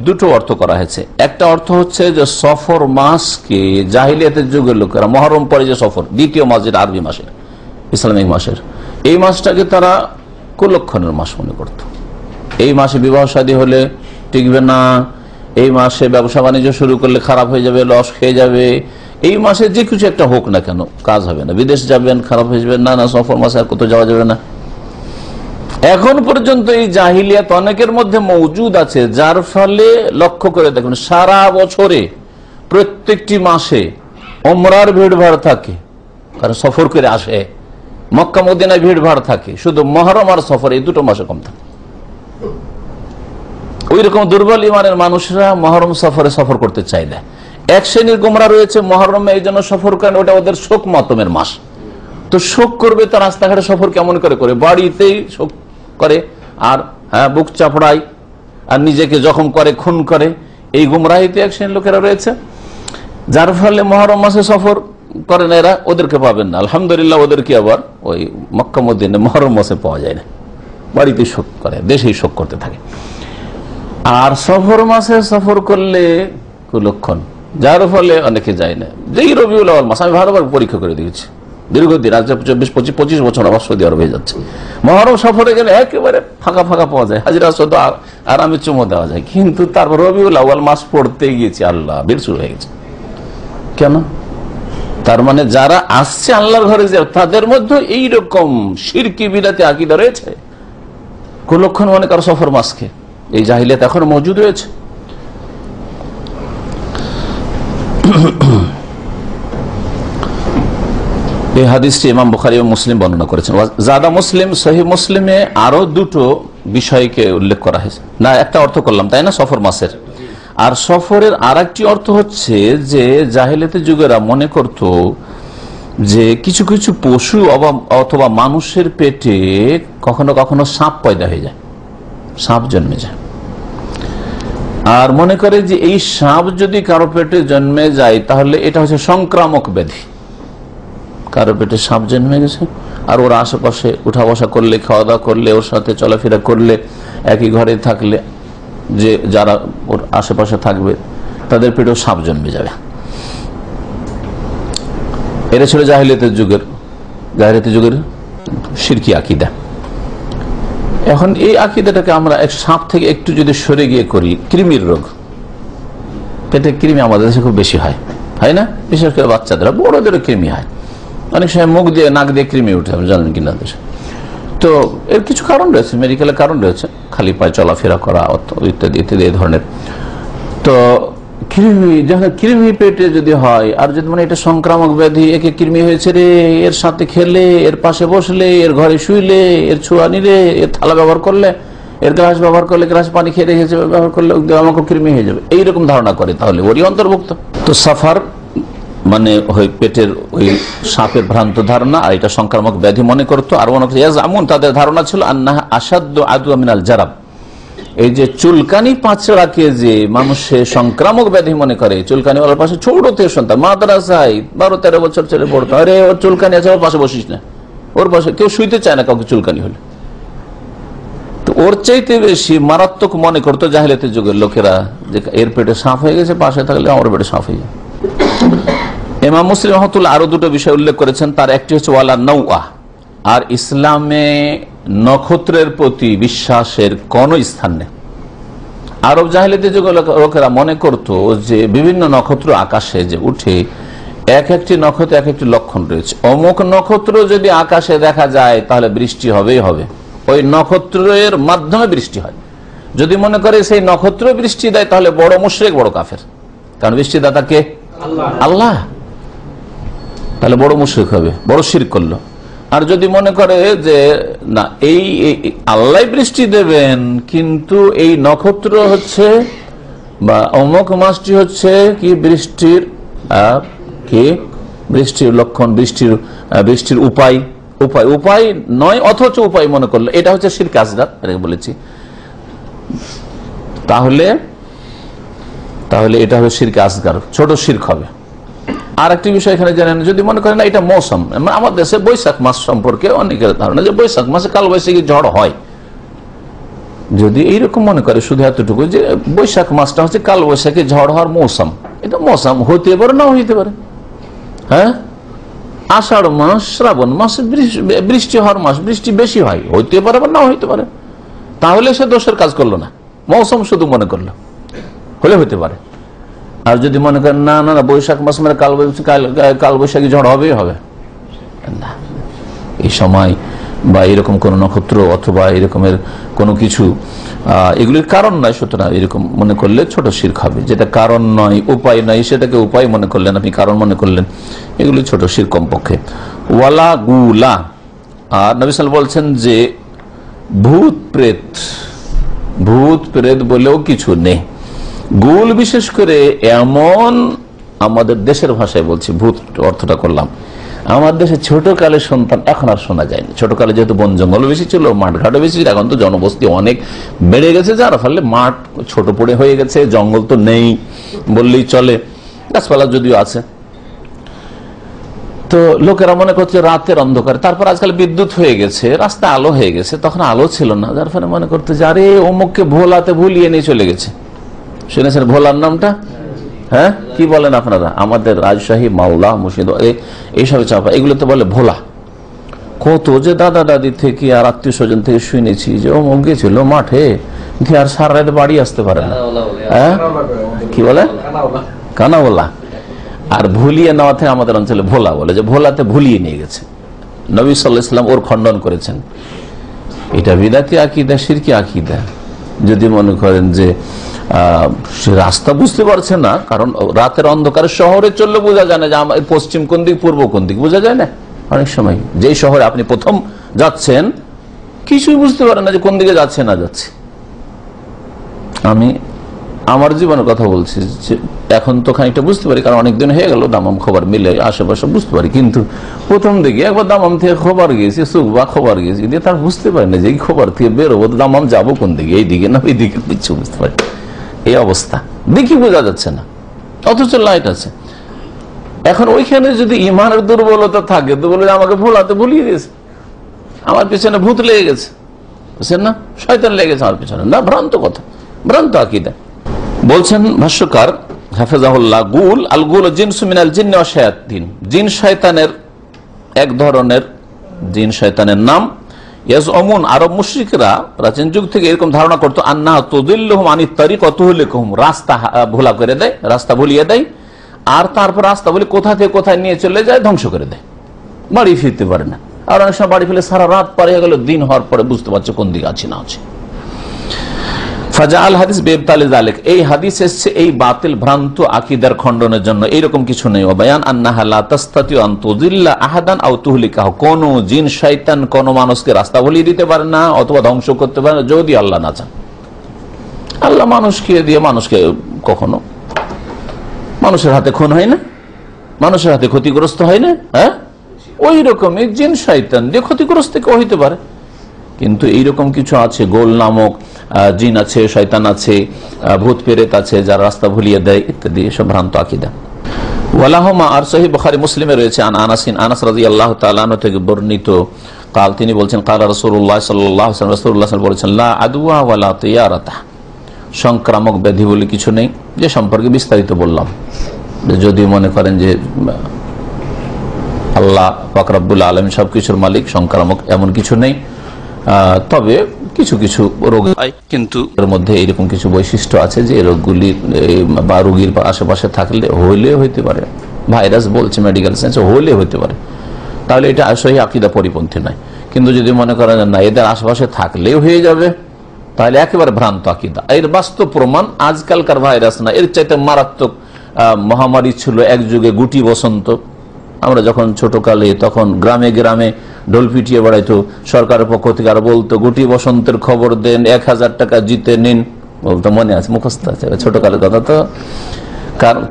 Speaker 1: দুটো অর্থ করা হয়েছে। একটা অর্থ হচ্ছে যে সফর মাসকে জাহিলিয়াতের যুগের লোকেরা, মহরম পরে যে সফর, দ্বিতীয় মাস, যেটা আরবি মাসের, ইসলামিক মাসের, এই মাসটাকে তারা কুলক্ষণের মাস মনে করত। এই মাসে বিবাহ শাদী হলে টিকবে না, এই মাসে ব্যবসা বাণিজ্য শুরু করলে খারাপ হয়ে যাবে, লস খেয়ে যাবে, এই মাসে যে কিছু একটা হোক না কেন কাজ হবে না, বিদেশ যাবেন খারাপ হয়ে যাবে, না সফর মাসে আর কোথাও যাওয়া যাবে না। এখন পর্যন্ত এই জাহিলিয়াত অনেকের মধ্যে মওজুদ আছে, যার ফলে লক্ষ্য করে দেখুন সারা বছরে প্রত্যেকটি মাসে ওমরার ভিড় ভাড় থাকে, কারণ সফর করে আসে, মক্কা মদিনায় ভিড় ভাড় থাকে, শুধু মুহররম আর সফর এই দুটো মাসে কম থাকে। ওই রকম দুর্বল ইমানের মানুষরা মুহররম সফরে সফর করতে চায় না। এক শ্রেণীর গোমরা রয়েছে, মুহররমে এই জন্য সফর করেন, ওটা ওদের শোক মাতমের মাস, তো শোক করবে, তার রাস্তাঘাটে সফর কেমন করে করে, বাড়িতেই শোক করে, আর হ্যাঁ বুক চাপড়ায়, আর নিজেকে জখম করে, খুন করে। এই গুমরাহিতে এক শ্রেণীর লোকেরা রয়েছে, যার ফলে মুহররম মাসে সফর করেন এরা, ওদেরকে পাবেন না। আলহামদুলিল্লাহ, ওদেরকে আবার ওই মক্কা মদিনায় মুহররম মাসে পাওয়া যায় না, বাড়িতে শোক করে, দেশেই শোক করতে থাকে। আর সফর মাসে সফর করলে কুলক্ষণ, যার ফলে অনেকে যায় না। যেই রবিউল আউয়াল মাস, আমি ভালোভাবে পরীক্ষা করে দিয়েছি, দীর্ঘদিন, আজ 24-25 বছর আবার সৌদি আরব হয়ে যাচ্ছে, মুহররম সফরে গেলে একেবারে ফাঁকা ফাঁকা পাওয়া যায়, হাজিরা শুধু আরামে চুমো দেওয়া যায়। কিন্তু তারপর রবিউল আউয়াল মাস পড়তে গিয়েছি, আল্লাহ ভিড় শুরু হয়ে গেছে। কেন? তার মানে যারা আসছে আল্লাহর ঘরে যে তাদের মধ্যে এইরকম শিরকি বিদাতি আকীদা রয়েছে, কুলক্ষণ মনে করো সফর মাসকে, এই জাহিলিয়াত এখন মজুদ রয়েছে। এই হাদিসটি ইমাম বুখারী ও মুসলিম বর্ণনা করেছেন। জাদা মুসলিম, সহিহ মুসলিমে আরো দুটো বিষয়কে উল্লেখ করা হয়েছে। না, একটা অর্থ করলাম তাই না, সফর মাসের। আর সফরের আর একটি অর্থ হচ্ছে যে জাহেলিয়াতের যুগেরা মনে করত যে কিছু কিছু পশু অথবা মানুষের পেটে কখনো কখনো সাপ পয়দা হয়ে যায়, সাপ জন্মে যায়। আর মনে করে যে এই সাপ যদি কারো পেটে জন্মে যায় তাহলে এটা হচ্ছে সংক্রামক ব্যাধি। কারো পেটে সাপ জন্মে গেছে আর ওর আশেপাশে উঠা বসা করলে, খাওয়া দাওয়া করলে, ওর সাথে চলাফেরা করলে, একই ঘরে থাকলে যে যারা ওর আশেপাশে থাকবে তাদের পেটেও সাপ জন্মে যাবে। এটা ছিল জাহিলিয়াতের যুগের শিরকি আকীদা। এখন এই আকীদাটাকে আমরা এক সাপ থেকে একটু যদি সরে গিয়ে করি, কৃমির রোগ, পেটে কৃমি আমাদের দেশে খুব বেশি হয় না? বিশেষ করে বাচ্চাদের, বড়দেরও কৃমি হয়। অনেক সময় মুখ দিয়ে, নাক দিয়ে কৃমি উঠে, আপনি জানেন কিনা দেশে। তো এর কিছু কারণ রয়েছে, মেডিকেলের কারণ রয়েছে, খালি পায়ে চলাফেরা করা ইত্যাদি ইত্যাদি এই ধরনের। তো কৃমি, যখন কৃমি পেটে যদি হয় আর যদি মানে এটা সংক্রামক ব্যাধি, একে কৃমি হয়েছে রে, এর সাথে খেলে, এর পাশে বসলে, এর ঘরে শুইলে, এর ছোঁয়া নিলে, এর থালা ব্যবহার করলে, এর গ্লাস ব্যবহার করলে, গ্লাস পানি খেয়ে রেখেছে ব্যবহার করলে আমাকে কৃমি হয়ে যাবে, এইরকম ধারণা করে, তাহলে ওরই অন্তর্ভুক্ত। তো সাফার মানে পেটের ওই সাপের ভ্রান্ত ধারণা, আর এটা সংক্রামক ব্যাধি মনে করতো। আর এমন তাদের ধারণা ছিল আন্নাহা আসাদ্দ আদওয়া মিনাল জারাব, এই যে চুলকানি পাঁচড়াকে যে মানুষের সংক্রামক ব্যাধি মনে করে, চুলকানি ওর পাশে ছোট থেকে সন্তান মাদ্রাসায় 12-13 বছর ছেলে পড়তো, আরে ওর চুলকানি আছে, ওর পাশে বসিস না, ওর পাশে কেউ শুইতে চায় না কাউকে চুলকানি হলে। তো ওর চাইতে বেশি মারাত্মক মনে করতো জাহেলিয়াতের যুগের লোকেরা যে এর পেটে সাপ হয়ে গেছে, পাশে থাকলে আমার পেটে সাপ হয়ে যায়। ইমাম মুসলিম রাহমাতুল্লাহ আরো দুটো বিষয় উল্লেখ করেছেন। তার একটি হচ্ছে ওয়ালা নওয়া, আর ইসলামে নক্ষত্রের প্রতি বিশ্বাসের কোন স্থান নেই। আরব জাহেলিয়াতের যুগের লোকেরা মনে করত যে বিভিন্ন নক্ষত্র আকাশে যে উঠে, এক একটি নক্ষত্র এক একটি লক্ষণ রয়েছে। অমুক নক্ষত্র যদি আকাশে দেখা যায় তাহলে বৃষ্টি হবেই হবে, ওই নক্ষত্রের মাধ্যমে বৃষ্টি হয়। যদি মনে করে সেই নক্ষত্র বৃষ্টি দেয় তাহলে বড় মুশরিক, বড় কাফের, কারণ বৃষ্টিদাতা কে? আল্লাহ, তাহলে বড় মুশরিক হবে, বড় শিরক করলো। আর যদি মনে করে যে না, এই আল্লাহ বৃষ্টি দেবেন কিন্তু এই নক্ষত্র হচ্ছে বা অমুক মাসটি হচ্ছে কি বৃষ্টির লক্ষণ, বৃষ্টির উপায় নয়, অথচ উপায় মনে করলো, এটা হচ্ছে শিরক আসগার বলেছি। তাহলে এটা হবে শিরক আসগার, ছোট শিরক হবে। আর একটি বিষয় এখানে জানেন, যদি মনে করেন না এটা মৌসুম, আমার দেশে বৈশাখ মাস সম্পর্কে অনেকের ধারণা যে বৈশাখ মাসে কালবৈশাখী ঝড় হয়। যদি এইরকম মনে করে শুধু এতটুকু যে বৈশাখ মাসটা হচ্ছে কালবৈশাখী ঝড় হওয়ার মৌসুম, এটা মৌসুম হইতে পারে, নাও হইতে পারে। হ্যাঁ, আষাঢ় মাস, শ্রাবণ মাস বৃষ্টি হওয়ার মাস, বৃষ্টি বেশি হয়, হইতে পারে বা নাও হইতে পারে, তাহলে সে দোষের কাজ করলো না, মৌসুম শুধু মনে করলো, হলে হইতে পারে। আর যদি মনে করেন না না বৈশাখ মাস মানে কালবৈশাখী ঝড় হবেই হবে না, এই সময় বা এরকম কোন নক্ষত্র অথবা এরকমের কোনো কিছু এগুলির কারণ নয়, সুতরাং এরকম মনে করলে ছোট শিরক হবে। যেটা কারণ নয়, উপায় নয়, সেটাকে উপায় মনে করলেন, আপনি কারণ মনে করলেন, এগুলি ছোট শিরক কমপক্ষে। ওয়ালা গুলা, আর নবী সাল্লাল্লাহু আলাইহি ওয়াসাল্লাম বলছেন যে ভূত প্রেত বলেও কিছু নেই। গুল বিশেষ করে এমন, আমাদের দেশের ভাষায় বলছি, ভূত অর্থটা করলাম, আমার দেশে ছোটকালে সন্তান এখন আর শোনা যায়নি। ছোটকালে যেহেতু বন জঙ্গল বেশি ছিল, মাঠঘাটও বেশি ছিল, এখন তো জনবসতি অনেক বেড়ে গেছে, যার ফলে মাঠ ছোট পড়ে হয়ে গেছে, জঙ্গল তো নেই বললেই চলে, গাছপালা যদিও আছে। তো লোকেরা মনে করছে রাতের অন্ধকারে, তারপর আজকাল বিদ্যুৎ হয়ে গেছে, রাস্তা আলো হয়ে গেছে, তখন আলো ছিল না, যার ফলে মনে করতে যে আরে অমুককে ভোলাতে ভুলিয়ে নিয়ে চলে গেছে। শুনেছেন ভোলার নামটা? হ্যাঁ, কি বলেন আপনারা? আমাদের রাজশাহী, মাওলা, মুর্শিদ, এইসব চাপা, এগুলো তো বলে ভোলা। কত যে দাদা দাদি থেকে আর আত্মীয় স্বজন থেকে শুনেছি যে অমুক গেছিল মাঠে, আর সারা রাত বাড়ি আসতে পারে না। হ্যাঁ, কি বলে? কানাওয়ালা। আর ভুলিয়ে নেওয়া থেকে আমাদের অঞ্চলে ভোলা বলে, যে ভোলাতে ভুলিয়ে নিয়ে গেছে। নবী সাল্লাল্লাহু আলাইহি ওয়াসাল্লাম ওর খণ্ডন করেছেন। এটা বিদাতি আকীদা, শিরকি আকীদা। যদি মনে করেন যে সে রাস্তা বুঝতে পারছে না, কারণ রাতের অন্ধকারে শহরে চললে বোঝা যায় না যে আমার পশ্চিম কোন দিক পূর্ব কোন দিক, বোঝা যায় না। অনেক সময় যেই শহরে আপনি প্রথম যাচ্ছেন কিছুই বুঝতে পারেন না যে কোন দিকে যাচ্ছে না যাচ্ছে। আমি আমার জীবনের কথা বলছি, যে এখন তো খানিকটা বুঝতে পারি, কারণ অনেকদিন হয়ে গেল দামাম খবর মিলে আশেপাশে বুঝতে পারি, কিন্তু প্রথম দিকে একবার দামাম থেকে খবর গিয়েছি, সুখবা খবর গিয়েছি, দিয়ে তার বুঝতে পারি না যে এই খবর থেকে বেরোবো দামাম যাবো কোন দিকে, এই দিকে না ওই দিকে, কিছু বুঝতে পারি। এই অবস্থা দেখি বোঝা যাচ্ছে না, অথচ লাইট আছে। এখন ওইখানে যদি ইমানের দুর্বলতা থাকে তো বলে আমাকে ভোলাতে ভুলিয়ে দিয়েছে, আমার পেছনে ভূত লেগে গেছে, বুঝছেন না, শয়তান লেগেছে আমার পেছনে, না ভ্রান্ত কথা, ভ্রান্ত আকীদা। বলছেন ভাষ্যকার হাফেজাহুল্লাহ, গুল আল গুল জিনসু মিনাল জিন্নি ওয়া শায়াতিন, জিন শয়তানের এক ধরনের জিন শয়তানের নাম। ইয়াজউমুন, আরব মুশরিকরা প্রাচীন যুগ থেকে এরকম ধারণা করতো, আন্নাহা তুদিল্লুহুম আনিত তারিক ওয়া তুহলিকুহুম, রাস্তা ভোলা করে দেয়, রাস্তা ভুলিয়ে দেয়, আর তারপর রাস্তা বলে কোথা থেকে কোথায় নিয়ে চলে যায়, ধ্বংস করে দেয়, বাড়ি ফিরতে পারে না। আর অনেক সময় বাড়ি ফেলে সারা রাত পার হয়ে গেল, দিন হওয়ার পরে বুঝতে পারছে কোন দিকে আছে না আছে। ফাজাআল হাদিস বিইবতালি যালিক, এই হাদিস এসেছে এই বাতিল ভ্রান্ত আকীদার খণ্ডনের জন্য। এইরকম কিছু নেই। ওয়াবায়ান আন্নাহা লা তাসতাতিউ আন তুযিল্লা আহাদান আও তুহলিকাহু, কোন জিন শয়তান কোন মানুষকে রাস্তা ভুলিয়ে দিতে পারে না অথবা ধ্বংস করতে পারে না যদি আল্লাহ না চান। আল্লাহ মানুষকে দিয়ে মানুষকে কখনো, মানুষের হাতে খুন হয় না, মানুষের হাতে ক্ষতিগ্রস্ত হয় না, হ্যাঁ, ওই রকমই জিন শয়তান দিয়ে ক্ষতিগ্রস্ত কেউ হইতে পারে। কিন্তু এইরকম কিছু আছে, গোল নামক জিন আছে, শয়তান আছে, ভূত পেরেত আছে যারা রাস্তা ভুলিয়ে দেয় ইত্যাদি, সব ভ্রান্ত আকীদা। ওয়ালাহুমা, আর সহিহ বুখারী মুসলিমে রয়েছে আন আনাসিন, আনাস রাদিয়াল্লাহু তাআলা আনহু থেকে বর্ণিত, কাল তিনি বলছেন, কাল রাসূলুল্লাহ সাল্লাল্লাহু আলাইহি ওয়াসাল্লাম, রাসূলুল্লাহ সাল্লাল্লাহু আলাইহি ওয়াসাল্লাম বলেছেন, লা আদওয়া ওয়ালা তিয়ারাতা, সংক্রামক ব্যাধি বলে কিছু নেই, যে সম্পর্কে বিস্তারিত বললাম। যদি মনে করেন যে আল্লাহ পাক রব্বুল আলামিন সবকিছুর মালিক, সংক্রামক এমন কিছু নেই, তবে কিছু কিছু রোগ হয়, কিন্তু এর মধ্যে এরকম কিছু বৈশিষ্ট্য আছে যে রোগগুলি বা রোগীর আশেপাশে থাকলে হইলে হইতে পারে, ভাইরাস বলছে মেডিকেল সায়েন্স, হইলে হইতে পারে, তাহলে এটা সহিহ আকীদা পরিপন্থী নয়। কিন্তু যদি মনে করেন না এদের আশেপাশে থাকলেও হয়ে যাবে, তাহলে একেবারে ভ্রান্ত আকীদা। এর বাস্তব প্রমাণ আজকালকার ভাইরাস না, এর চাইতে মারাত্মক মহামারী ছিল এক যুগে গুটি বসন্ত। আমরা যখন ছোটকালে তখন গ্রামে গ্রামে ঢোল পিটিয়ে বেড়াইতো সরকারের পক্ষ থেকে, আর বলতো গুটি বসন্তের খবর দেন, 1000 টাকা জিতে নিন, বলতো, মনে আছে, মুখস্থ আছে ছোটকালের কথা। তো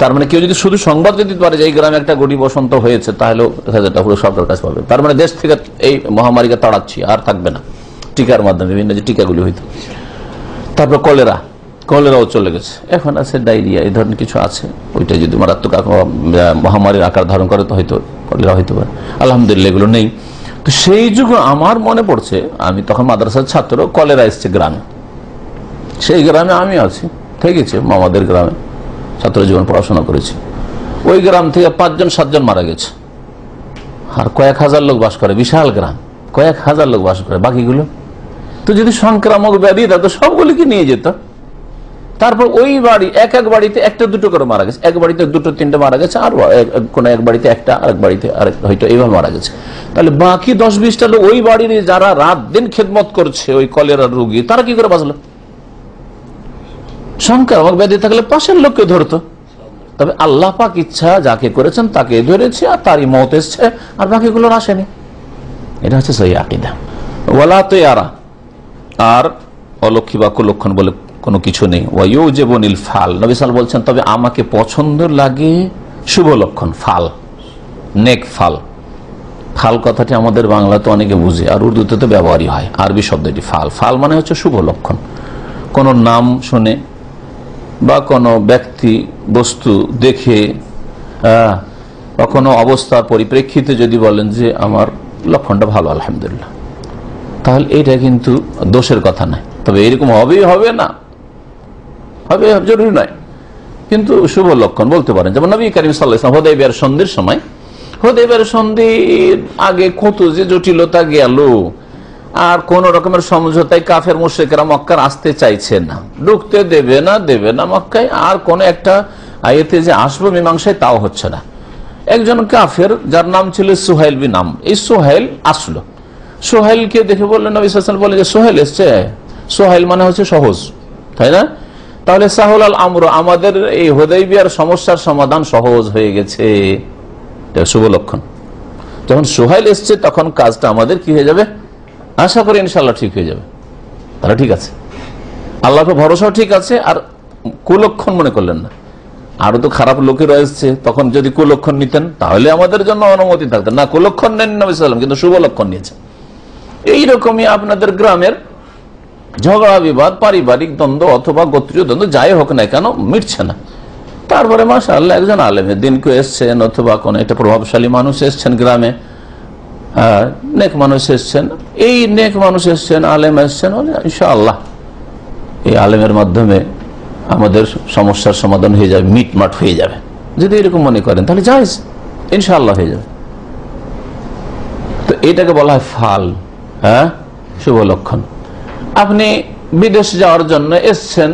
Speaker 1: তার মানে কেউ যদি শুধু সংবাদ দিতে পারে যে এই গ্রামে একটা গুটি বসন্ত হয়েছে, তাহলে 1000 টাকা পুরো সরকারের কাছে পাবে। তার মানে দেশ থেকে এই মহামারীকে তাড়াচ্ছি, আর থাকবে না, টিকার মাধ্যমে, বিভিন্ন যে টিকাগুলি হইতো। তারপর কলেরাও চলে গেছে, এখন আছে ডায়রিয়া, এই ধরনের কিছু আছে। ওইটা যদি মারাত্মক মহামারীর আকার ধারণ করে তো হয়তো কলেরা হইতে পারে। আলহামদুলিল্লাহ এগুলো নেই। তো সেই যুগে আমার মনে পড়ছে, আমি তখন মাদ্রাসার ছাত্র, কলেরা এসছে গ্রামে, সেই গ্রামে আমি আছি, থেকেছি মামাদের গ্রামে, ছাত্র জীবন পড়াশোনা করেছি। ওই গ্রাম থেকে 5-7 মারা গেছে, আর কয়েক হাজার লোক বাস করে, বিশাল গ্রাম, কয়েক হাজার লোক বাস করে। বাকিগুলো তো যদি সংক্রামক ব্যাধি তো সবগুলিকে নিয়ে যেত। তারপর ওই বাড়ি, এক বাড়িতে 1-2 করে মারা গেছে, এক বাড়িতে 2-3 মারা গেছে, আর কোন এক বাড়িতে একটা, আরেক বাড়িতে আরেক, হয়তো এইভাবে মারা গেছে। তাহলে বাকি 10-20টা লোক ওই বাড়ির যারা রাত দিন খেদমত করছে ওই কলেরার রোগী, তারা কি করে বাঁচলো? সংক্রামক ব্যাধি থাকলে পাশের লোককে ধরতো। তবে আল্লাহ পাক ইচ্ছা যাকে করেছেন তাকে ধরেছে, আর তারই মত এসছে, আর বাকিগুলোর আসেনি। এটা হচ্ছে সহিহ আকীদা। ওয়ালা তিয়ারা, আর অলক্ষী বা কুলক্ষণ বলে কোনো কিছু নেই। ওয়ায়ুজিবুনিল ফাল, নবী সাল্লাল্লাহু আলাইহি ওয়াসাল্লাম বলছেন, তবে আমাকে পছন্দ লাগে শুভ লক্ষণ, ফাল, নেক ফাল। ফাল কথাটি আমাদের বাংলাতে অনেকে বুঝে, আর উর্দুতে তো ব্যবহারই হয়, আরবি শব্দটি ফাল। ফাল মানে হচ্ছে শুভ লক্ষণ। কোনো নাম শুনে বা কোনো ব্যক্তি বস্তু দেখে বা কোনো অবস্থার পরিপ্রেক্ষিতে যদি বলেন যে আমার লক্ষণটা ভালো, আলহামদুলিল্লাহ, তাহলে এটা কিন্তু দোষের কথা নয়। তবে এরকম হবেই হবে না, হবে জরুরি নয়, কিন্তু শুভ লক্ষণ বলতে পারেন। যেমন নবী করিম সাল্লাল্লাহু আলাইহি ওয়াসাল্লাম হুদায়বিয়ার সন্ধির সময়, হুদায়বিয়ার সন্ধির আগে কত যে জটিলতা গেল, আর কোন রকমের সমঝোতায় কাফের মুশরিকরা মক্কার আসতে চাইছে না, ঢুকতে দেবে না মক্কায়। আর কোন একটা আয়াতে যে আসবো মীমাংসায় তাও হচ্ছে না। একজন কাফের যার নাম ছিল সুহাইল বিন নাম, এই সুহাইল আসলো, সোহেলকে দেখে বললেন নবী সাল্লাল্লাহু আলাইহি ওয়াসাল্লাম, বলে যে সোহেল এসছে। সোহেল মানে হচ্ছে সহজ, তাই না? তাহলে সাহুল আল আমর, আমাদের এই হুদাইবিয়ার সমস্যার সমাধান সহজ হয়ে গেছে, শুভ লক্ষণ। যখন সোহেল এসছে তখন কাজটা আমাদের কি হয়ে যাবে, আশা করি ইনশাআল্লাহ ঠিক হয়ে যাবে। তাহলে ঠিক আছে, আল্লাহর ভরসাও ঠিক আছে, আর কুলক্ষণ মনে করলেন না। আরো তো খারাপ লোকেরা এসছে, তখন যদি কুলক্ষণ নিতেন তাহলে আমাদের জন্য অনুমতি থাকতেন না। কুলক্ষণ নেন নবী সাল্লাল্লাহু আলাইহি ওয়াসাল্লাম, কিন্তু শুভ লক্ষণ নিয়েছেন। এইরকমই আপনাদের গ্রামের ঝগড়া বিবাদ, পারিবারিক দ্বন্দ্ব অথবা গোত্রীয় দ্বন্দ্ব যাই হোক না কেন, মিটছে না। তারপরে মাশাআল্লাহ একজন আলেমের দিন কেউ এসছেন, অথবা কোন একটা প্রভাবশালী মানুষ এসছেন গ্রামে, নেক মানুষ এসছেন, এই নেক মানুষ এসছেন, আলেম এসছেন, ইনশাআল্লাহ এই আলেমের মাধ্যমে আমাদের সমস্যার সমাধান হয়ে যাবে, মিটমাট হয়ে যাবে। যদি এরকম মনে করেন তাহলে জায়েজ, ইনশাআল্লাহ হয়ে যাবে। তো এটাকে বলা হয় ফাল, শুভ লক্ষণ। আপনি বিদেশ যাওয়ার জন্য এসছেন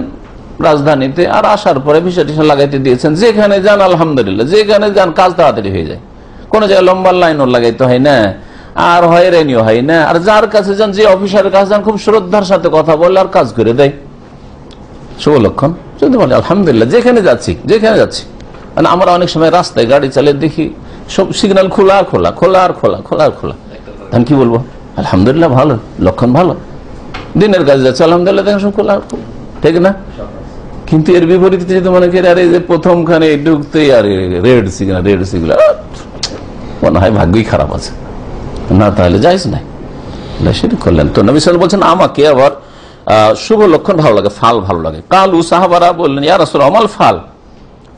Speaker 1: রাজধানীতে, আর আসার পরে ভিসা টিসা লাগাইতে দিয়েছেন, যেখানে যান আলহামদুলিল্লাহ, যেখানে যান কাজ তাড়াতাড়ি হয়ে যায়, কোনো জায়গায় লম্বা লাইনও লাগাইতে হয় না, আর হয়রানিও হয় না। আর যার কাছে যান, যে অফিসারের কাছে যান, খুব শ্রদ্ধার সাথে কথা বলে আর কাজ করে দেয়, শুভ লক্ষণ। যদি বলে আলহামদুলিল্লাহ, যেখানে যাচ্ছি যেখানে যাচ্ছি। মানে আমরা অনেক সময় রাস্তায় গাড়ি চালিয়ে দেখি সব সিগন্যাল খোলা খোলা খোলা আর খোলা খোলা আর খোলা, তখন কি বলবো, আলহামদুলিল্লাহ ভালো লক্ষণ, ভালো। দিনের কাজে যাচ্ছে আলহামদুলিল্লাহ, দেখেন সব খোলা, ঠিক না? কিন্তু এর বিপরীতে যদি মনে করি আরে যে প্রথমখানে ঢুকতে আর রেড সিগন্যাল, রেড সিগন্যাল, মনে হয় ভাগ্যই খারাপ আছে না, তাহলে যাইস নাই, সেটা করলেন। তো নবী সাল্লাল্লাহু আলাইহি ওয়াসাল্লাম বলছেন আমাকে আবার শুভ লক্ষণ ভালো লাগে, ফাল ভালো লাগে। কালু, সাহাবারা বললেন ইয়া রাসূলুল্লাহ আমাল ফাল,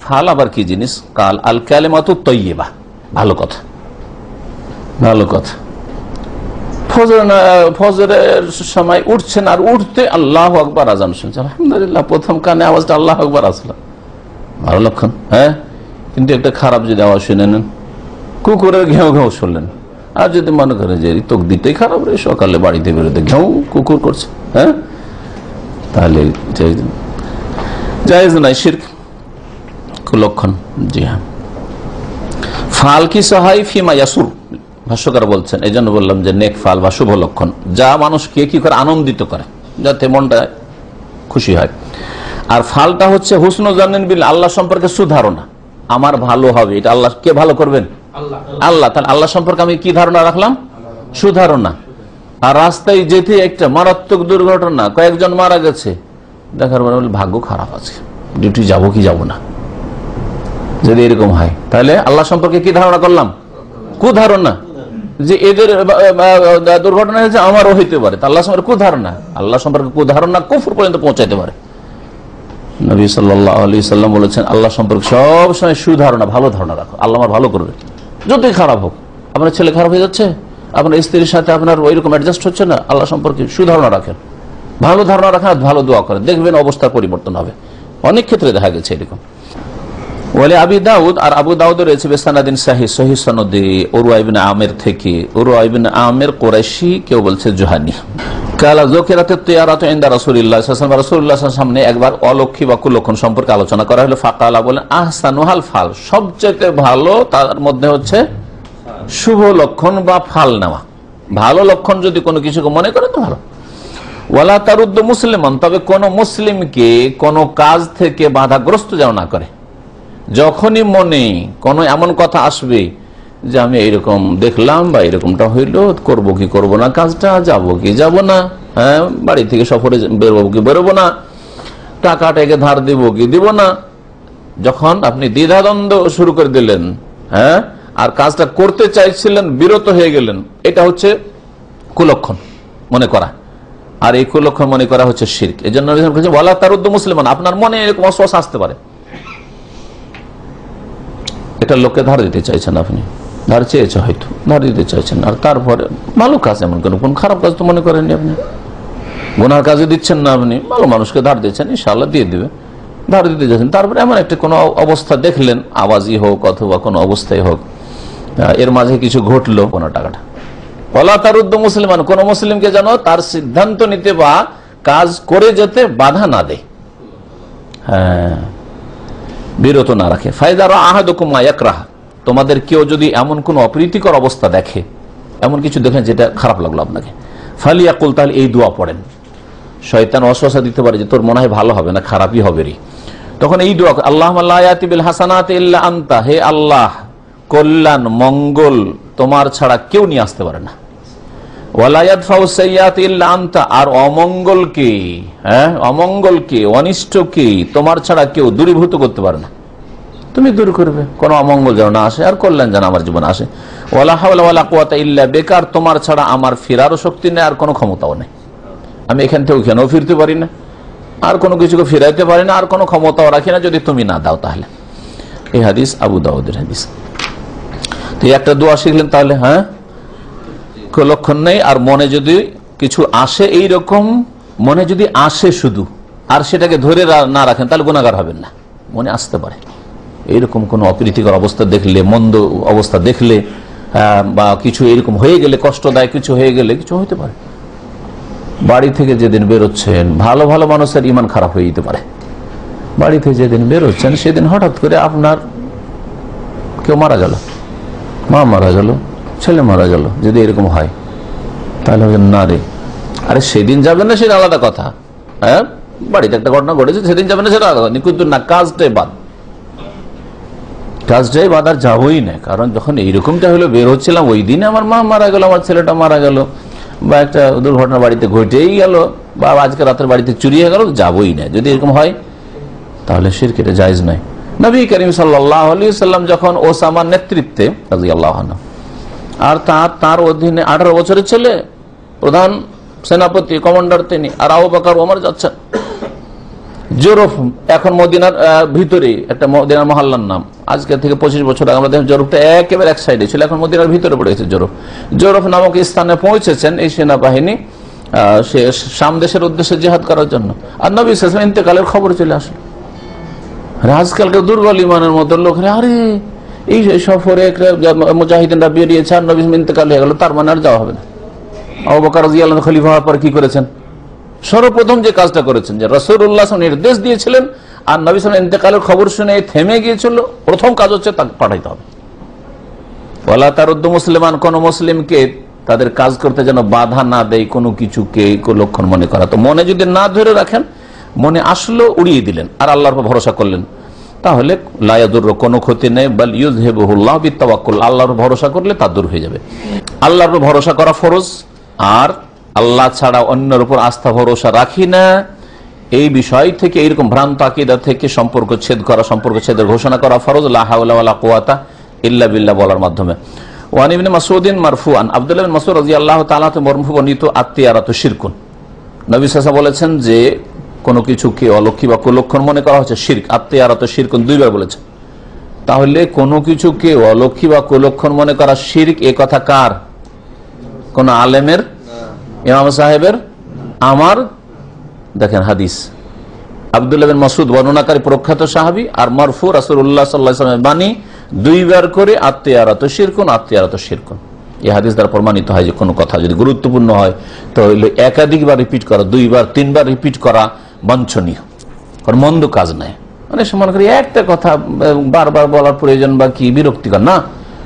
Speaker 1: ফাল আবার কি জিনিস? কাল আল কালিমাতু তাইয়্যিবা, ভালো কথা, ভালো কথা। ফজরের সময় উঠছেন, আর উঠতে আল্লাহু আকবার আযান শুনছেন, আলহামদুলিল্লাহ, প্রথম কানে আওয়াজটা আল্লাহু আকবার আসলো, ভালো লক্ষণ। কিন্তু একটা খারাপ যদি আওয়াজ শুনে নেন, কুকুরের ঘেউ ঘেউ শুনলেন, আর যদি মনে করে যে তকদিরটাই খারাপ রে, সকালে বাড়িতে বেরোতে ঘেউ কুকুর করছে, তাহলে জায়েজ নাই, শিরক, কুলক্ষণ। জি হ্যাঁ, ফাল কি সহাই ফিমা ইয়াসুর, ভাষ্যকার বলছেন, এই জন্য বললাম যে নেক ফাল বা শুভ লক্ষণ, যা মানুষকে কি করে, আনন্দিত করে, যাতে মনটা খুশি হয়। আর ফালটা হচ্ছে হুসনু জান্নিন বিল, আল্লাহ সম্পর্কে সুধারণা, আমার ভালো হবে, এটা আল্লাহ কে ভালো করবেন, আল্লাহ। তাহলে আল্লাহ সম্পর্কে আমি কি ধারণা রাখলাম, সুধারণা। আর রাস্তায় যেতে একটা মারাত্মক দুর্ঘটনা, কয়েকজন মারা গেছে, দেখার পরে ভাগ্য খারাপ আছে, ডিউটি যাবো কি যাবো না, যদি এরকম হয় তাহলে আল্লাহ সম্পর্কে কি ধারণা করলাম, কুধারণা, যে এদের দুর্ঘটনা হয়েছে আমারও হইতে পারে। আল্লাহ সম্পর্কে কুধারণা, আল্লাহ সম্পর্কে কুধারণা কুফর পর্যন্ত পৌঁছাইতে পারে। নবী সাল্লাল্লাহু আলাইহি সাল্লাম বলেছেন আল্লাহ সম্পর্কে সব সময় সুধারণা, ভালো ধারণা রাখো, আল্লাহ আমার ভালো করবে, যতই খারাপ হোক। আপনার ছেলে খারাপ হয়ে যাচ্ছে, আপনার স্ত্রীর সাথে আপনার ওইরকম অ্যাডজাস্ট হচ্ছে না, আল্লাহ সম্পর্কে সুধারণা রাখেন, ভালো ধারণা রাখেন, ভালো দোয়া করেন, দেখবেন অবস্থার পরিবর্তন হবে। অনেক ক্ষেত্রে দেখা গেছে এরকম। ওয়ালি আবি দাউদ, আর আবু দাউদ রয়েছে বিসনাদিন সহিহ, সহিহ সনদে উরওয়া ইবনে আমির থেকে। উরওয়া ইবনে আমির কুরাইশি, কেউ বলছে জুহানি। কালা যুকিরাতুত তিয়ারাতু ইনদা রাসূলিল্লাহ সাল্লাল্লাহু আলাইহি ওয়াসাল্লাম, রাসূলুল্লাহ সাল্লাল্লাহু আলাইহি ওয়াসাল্লামের সামনে একবার অলক্ষী বা কুলক্ষণ সম্পর্কে আলোচনা করা হলো। ফাকালা, বলেন আহসানুহাল ফাল, সবচেয়ে ভালো তার মধ্যে হচ্ছে শুভ লক্ষণ বা ফাল নেওয়া। ভালো লক্ষণ যদি কোনো কিছুকে মনে করে তো ভালো। ওয়ালা তারুদ্দু মুসলিমান, তবে কোন মুসলিমকে কোন কাজ থেকে বাধাগ্রস্ত যেন না করে। যখনই মনে কোনো এমন কথা আসবে যে আমি এইরকম দেখলাম বা এরকমটা হইলো, করবো কি করবো না কাজটা, যাবো কি যাবো না, বাড়ি থেকে সফরে বেরোবো কি বেরোবো না, টাকাটাকে ধার দিব কি দিব না, যখন আপনি দ্বিধাদ্বন্দ্ব শুরু করে দিলেন, আর কাজটা করতে চাইছিলেন, বিরত হয়ে গেলেন, এটা হচ্ছে কুলক্ষণ মনে করা। আর এই কুলক্ষণ মনে করা হচ্ছে শিরক। এই জন্য ওয়ালা তারুদ্দু মুসলিমান, আপনার মনে এরকম ওয়াসওয়াসা আসতে পারে, এটা লোককে ধার দিতে চাইছেন, আপনি ধার চেয়েছে, হয়তো ধার দিতে চাইছেন, আর তারপরে ভালো কাজ, এমন কোন খারাপ কাজ তো মনে করেননি, আপনি গুনার কাজে দিচ্ছেন না, আপনি ভালো মানুষকে ধার দিচ্ছেন, ইনশাআল্লাহ দিয়ে দিবে, ধার দিতে চাইছেন। তারপরে এমন একটা কোনো অবস্থা দেখলেন, আওয়াজই হোক অথবা কোনো অবস্থায় হোক, এর মাঝে কিছু ঘটলো, কোনো টাকাটা, ওয়ালা তারুদ্দু মুসলিমান, কোন মুসলিমকে যেন তার সিদ্ধান্ত নিতে বা কাজ করে যেতে বাধা না দেয়। বিরত না রাখে। ফায়দা আহাদুকুম মা ইয়াকরাহ, তোমাদের কেউ যদি এমন কোন অপ্রীতিকর অবস্থা দেখে, এমন কিছু দেখেন যেটা খারাপ লাগলো আপনাকে, ফালিয়াকুল, তাহলে এই দোয়া পড়েন। শয়তান ওয়াসওয়াসা দিতে পারে যে তোর মনে হয় ভালো হবে না, খারাপই হবে রে, তখন এই দোয়া, আল্লাহুম্মা লা ইয়াতি বিল হাসানাতি ইল্লা আনতা, হে আল্লাহ কল্যাণ মঙ্গল তোমার ছাড়া কেউ নিয়ে আসতে পারে না। ওয়ালা ইয়াদফাউ সাইয়্যাতি ইল্লা আনতা, আর অমঙ্গলকে, অমঙ্গলকে, অনিষ্টকে তোমার ছাড়া কেউ দূরীভূত করতে পারে না, তুমি দূর করবে, কোন অমঙ্গল যেন না আসে আর কল্যাণ যেন আমার জীবনে আসে। ওয়ালা হাওলা ওয়ালা কুওয়াতা ইল্লা বিকা, তোমার ছাড়া আমার ফেরারও শক্তি নেই আর কোনো ক্ষমতাও নেই, আমি এখান থেকে ওখানেও ফিরতে পারি না, আর কোনো কিছুকে ফিরাইতে পারি না, আর কোনো ক্ষমতাও রাখি না যদি তুমি না দাও তাহলে। এই হাদিস আবু দাউদের হাদিস। তো একটা দোয়া শিখলেন তাহলে, কোনো লক্ষণ নেই, আর মনে যদি কিছু আসে, এই রকম মনে যদি আসে শুধু, আর সেটাকে ধরে না রাখেন, তাহলে গুনাহগার হবেন না। মনে আসতে পারে এইরকম কোন অপ্রীতিকর অবস্থা দেখলে, মন্দ অবস্থা দেখলে, বা কিছু এরকম হয়ে গেলে, কষ্টদায়ক কিছু হয়ে গেলে, কিছু হইতে পারে। বাড়ি থেকে যেদিন বেরোচ্ছেন, ভালো ভালো মানুষের ইমান খারাপ হয়ে যেতে পারে। বাড়ি থেকে যেদিন বেরোচ্ছেন সেদিন হঠাৎ করে আপনার কেউ মারা গেল, মা মারা গেল, ছেলে মারা গেল, যদি এরকম হয় তাহলে না রে, আরে সেদিন যাবেন না সেটা আলাদা কথা, বাড়িতে একটা ঘটনা ঘটেছে সেদিন যাবেন না সেটা আলাদা কথা, কিন্তু না, কাজটাই বাদ, কাজটাই বাদ, আর যাবোই না। কারণ যখন এইরকমটা হলো, বের হচ্ছিলাম ওই দিনে আমার মা মারা গেল, আমার ছেলেটা মারা গেল, বা একটা দুর্ঘটনা বাড়িতে ঘটেই গেল, বা আজকে রাতের বাড়িতে চুরি হয়ে গেল, যাবোই না। যদি এরকম হয় তাহলে শিরক, এটা জায়েজ নয়। নবী করিম সাল্লাল্লাহু আলাইহি ওয়াসাল্লাম যখন ওসামার নেতৃত্বে রাদিয়াল্লাহু আনহু, আর তার অধীনে 18 বছরের ছেলে, প্রধান সেনাপতি, কমান্ডার তিনি, আর আবু বকর ওমর যাচ্ছেন জোরফ, এখন মদিনার ভিতরে একটা মদিনার মহল্লার নাম, আজকে থেকে 25 বছর আগে আমরা দেখেন জোরফটা একেবারে এক সাইডে ছিল, এখন মদিনার ভিতরে পড়ে গেছে জোরফ। জোরফ নামক স্থানে পৌঁছেছেন এই সেনাবাহিনী, সে শাম দেশের উদ্দেশ্যে জিহাদ করার জন্য, আর নবী সাল্লাল্লাহু আলাইহি ওয়াসাল্লাম ইন্তেকালের খবর চলে আসলো। আজকালকে দুর্বল ইমানের মতো লোক, আরে এই সফরে মুজাহিদিনরা বেরিয়েছে আর নবী ইন্তেকাল হয়ে গেল, তার মানে আর যাওয়া হবে না। আবু বকর রাদিয়াল্লাহু আনহু খলিফা হওয়ার পর কি করেছেন? সর্বপ্রথম যে কাজটা করেছেন, যে রাসূলুল্লাহ নির্দেশ দিয়েছিলেন আর নবী সাল্লাল্লাহু আলাইহি ইন্তেকালের খবর শুনে থেমে গিয়েছিল, প্রথম কাজ হচ্ছে তাকে পাঠাইতে হবে। ওয়ালা তারুদ্দু মুসলিমান, কোন মুসলিমকে তাদের কাজ করতে যেন বাধা না দেয় কোনো কিছুকে লক্ষণ মনে করা। তো মনে যদি না ধরে রাখেন, মনে আসলো উড়িয়ে দিলেন আর আল্লাহর উপর ভরসা করলেন, তাহলে লা ইয়াদুররু, কোনো ক্ষতি নেই, বাল ইউযহিবুহুল্লাহু বিত্তাওয়াক্কুল, আল্লাহর উপর ভরসা করলে তা দূর হয়ে যাবে। আল্লাহর উপর ভরসা করা ফরজ, আর আল্লাহ ছাড়া অন্যের উপর আস্থা ভরসা রাখি না, এই বিষয় থেকে, এইরকম ভ্রান্ত আকীদা থেকে সম্পর্ক ছেদ করা, সম্পর্ক ছেদের ঘোষণা করা ফরজ, লা হাওলা ওয়ালা কুওয়াতা ইল্লা বিল্লাহ বলার মাধ্যমে। ওয়ান ইবনে মাসউদিন মারফুআন, আব্দুল্লাহ ইবনে মাসউদ রাদিয়াল্লাহু তাআলা মরফু বর্ণিত, আত্মীয়ারাতু শিরকুন, নবী সাল্লাল্লাহু আলাইহি বলেছেন যে কোনো কিছুকে অলক্ষী বা কুলক্ষণ মনে করা হচ্ছে শিরক, আত্মীয়ারাতু শিরকুন দুইবার বলেছেন। তাহলে কোনো কিছুকে অলক্ষী বা কুলক্ষণ মনে করা শিরক, এ কথা কার? কোন আলেমের, ইমাম সাহেবের? আমার দেখেন হাদিস, আব্দুল্লাহ বিন মাসউদ বর্ণনাকারী প্রখ্যাত সাহাবী, আর মারফু রাসূলুল্লাহ সাল্লাল্লাহু আলাইহি ওয়াসাল্লামের বাণী, দুইবার করে আত্মীয়ারাতু শিরকুন, আত্মীয়ারাতু শিরকুন। এই হাদিস দ্বারা প্রমাণিত হয় যে কোনো কথা যদি গুরুত্বপূর্ণ হয় তাহলে একাধিকবার রিপিট করা, 2 বার 3 বার রিপিট করা বাঞ্ছনীয়, কারণ মন্দ কাজ নয়। মানে মনে করি একটা কথা বারবার বলার প্রয়োজন বা কি, বিরক্তিকর না।